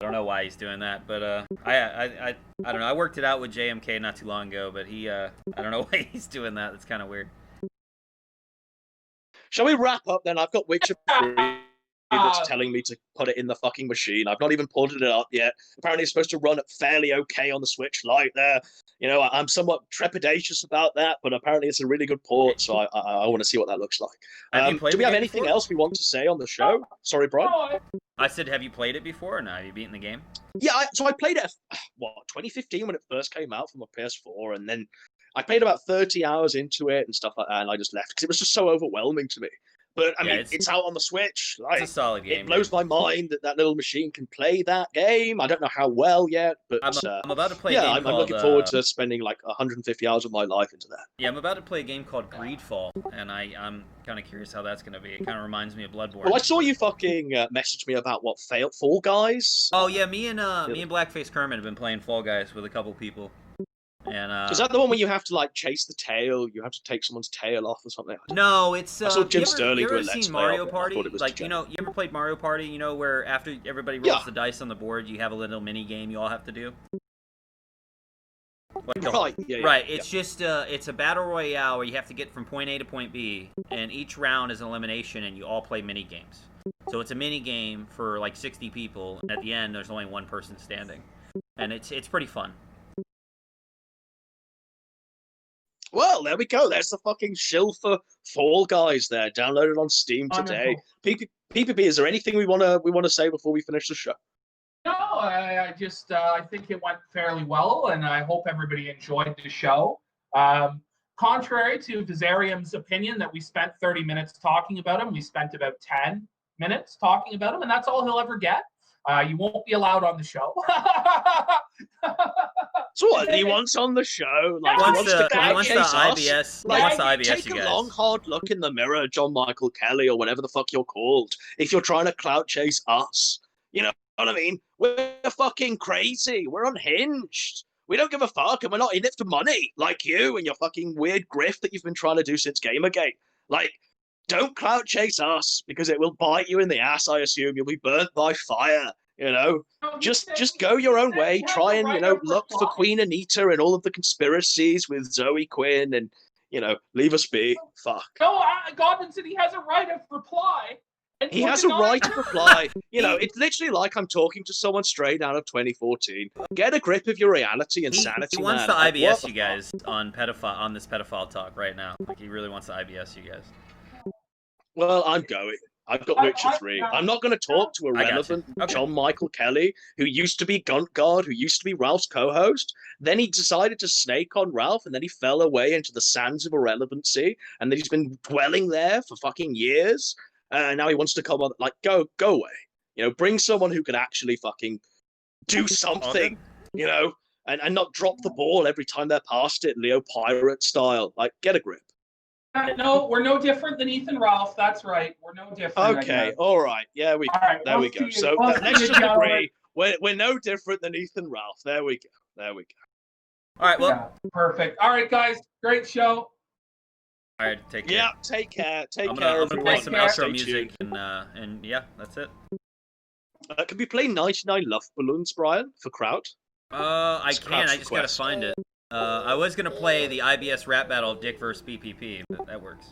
I don't know why he's doing that, but I don't know. I worked it out with JMK not too long ago, but I don't know why he's doing that. It's kind of weird. Shall we wrap up then? I've got Witcher 3 that's telling me to put it in the fucking machine. I've not even pulled it up yet. Apparently, it's supposed to run fairly okay on the Switch Lite there. You know, I'm somewhat trepidatious about that, but apparently it's a really good port, so I want to see what that looks like. Do we have anything else we want to say on the show? Sorry, Brian. I said, have you played it before, or not? Have you beaten the game? Yeah, so I played it, 2015 when it first came out from my PS4, and then I played about 30 hours into it and stuff like that, and I just left because it was just so overwhelming to me. But I mean, it's out on the Switch. Like, it's a solid game. It blows my mind that little machine can play that game. I don't know how well yet, but I'm about to play. I'm looking forward to spending like 150 hours of my life into that. Yeah, I'm about to play a game called Greedfall, and I'm kind of curious how that's going to be. It kind of reminds me of Bloodborne. Well, I saw you fucking message me about Fall Guys. Oh yeah, me and Blackface Kermit have been playing Fall Guys with a couple people. And is that the one where you have to like chase the tail? You have to take someone's tail off or something? No, it's. I saw Jim Sterling do a Let's Play. Seen Mario Party? Like, you know, you ever played Mario Party? You know, where after everybody rolls the dice on the board, you have a little mini game you all have to do. Right. Right. It's just it's a battle royale where you have to get from point A to point B, and each round is an elimination, and you all play mini games. So it's a mini game for like 60 people, and at the end, there's only one person standing, and it's pretty fun. Well, there we go. There's the fucking shill for Fall Guys there, downloaded on Steam today. PPP, is there anything we wanna say before we finish the show? No, I just I think it went fairly well, and I hope everybody enjoyed the show. Contrary to Vizarium's opinion that we spent 30 minutes talking about him, we spent about 10 minutes talking about him, and that's all he'll ever get. You won't be allowed on the show. So what he wants on the show? Like, he wants the IBS. Like, he wants the IBS, take you a guys. long, hard look in the mirror, John Michael Kelly, or whatever the fuck you're called. If you're trying to clout chase us, you know what I mean? We're fucking crazy. We're unhinged. We don't give a fuck, and we're not in it for money, like you and your fucking weird grift that you've been trying to do since Gamergate. Like, don't clout chase us, because it will bite you in the ass, I assume. You'll be burnt by fire. You know, just go your own way. Try and, you know, look for Queen Anita and all of the conspiracies with Zoe Quinn, and, you know, leave us be. Fuck. No, Godwin said he has a right of reply. He has a right to reply. You know, it's literally like I'm talking to someone straight out of 2014. Get a grip of your reality and sanity. He wants man. the IBS, you guys, on this pedophile talk right now. Like, he really wants the IBS, you guys. Well, I'm going. I've got Witcher 3. I'm not going to talk to a relevant John Michael Kelly, who used to be Gunt Guard, who used to be Ralph's co-host. Then he decided to snake on Ralph, and then he fell away into the sands of irrelevancy, and then he's been dwelling there for fucking years. And now he wants to come on, like, go away. You know, bring someone who can actually fucking do something, you know, and not drop the ball every time they're past it, Leo Pirate style. Like, get a grip. No, we're no different than Ethan Ralph. That's right. We're no different. Okay, all right. Yeah, there we go. So let's just agree. We're no different than Ethan Ralph. There we go. All right, well. Yeah, perfect. All right, guys. Great show. All right, take care. Yeah, take care. I'm gonna play some outro music, and yeah, that's it. Can we play 99 Love Balloons, Brian, for crowd? I can. I just gotta find it. I was gonna play the IBS rap battle of Dick vs. PPP. That works.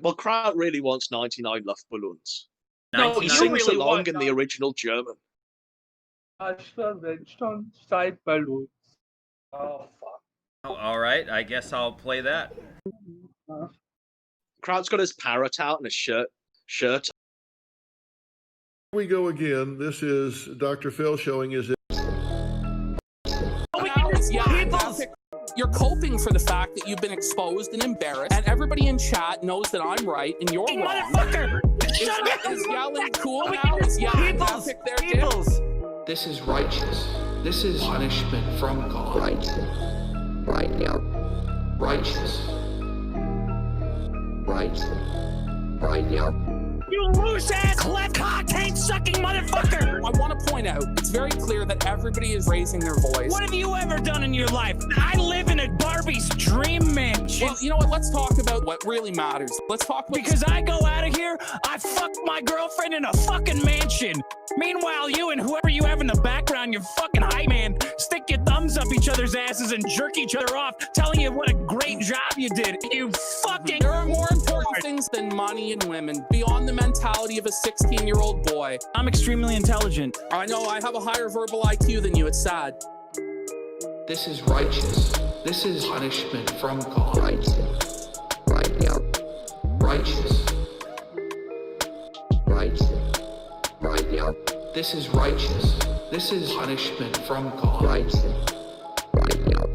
Well, Kraut really wants 99 Love Balloons. No, he sings along in the original German. Oh, fuck. Oh, all right, I guess I'll play that. Kraut's got his parrot out and his shirt. Here we go again. This is Dr. Phil showing his... You're coping for the fact that you've been exposed and embarrassed, and everybody in chat knows that I'm right and you're wrong. Motherfucker! Is yelling cool now? Is yelling now pick their dibs? This is righteous. This is punishment from God. Right now. Righteous. Right now. You loose-ass, left cocktail-sucking motherfucker! I want to point out, it's very clear that everybody is raising their voice. What have you ever done in your life? I live in a Barbie's dream mansion. Well, you know what? Let's talk about what really matters. Let's talk about... Because I go out of here, I fuck my girlfriend in a fucking mansion. Meanwhile, you and whoever you have in the background, your fucking hype man, stick your thumbs up each other's asses and jerk each other off, telling you what a great job you did. You fucking... There are more important things than money and women, beyond the mentality of a 16-year-old boy. I'm extremely intelligent. I know, I have a higher verbal IQ than you, it's sad. This is righteous. This is punishment from God. Righteous. Right now. Righteous. Righteous. Right now. This is righteous. This is punishment from God. Righteous. Right now.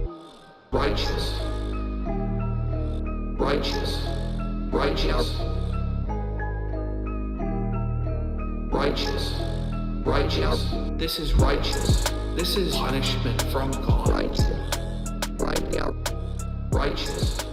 Righteous. Righteous. Righteous. Righteous. Righteous. This is righteous. This is punishment from God. Righteous. Right now. Righteous.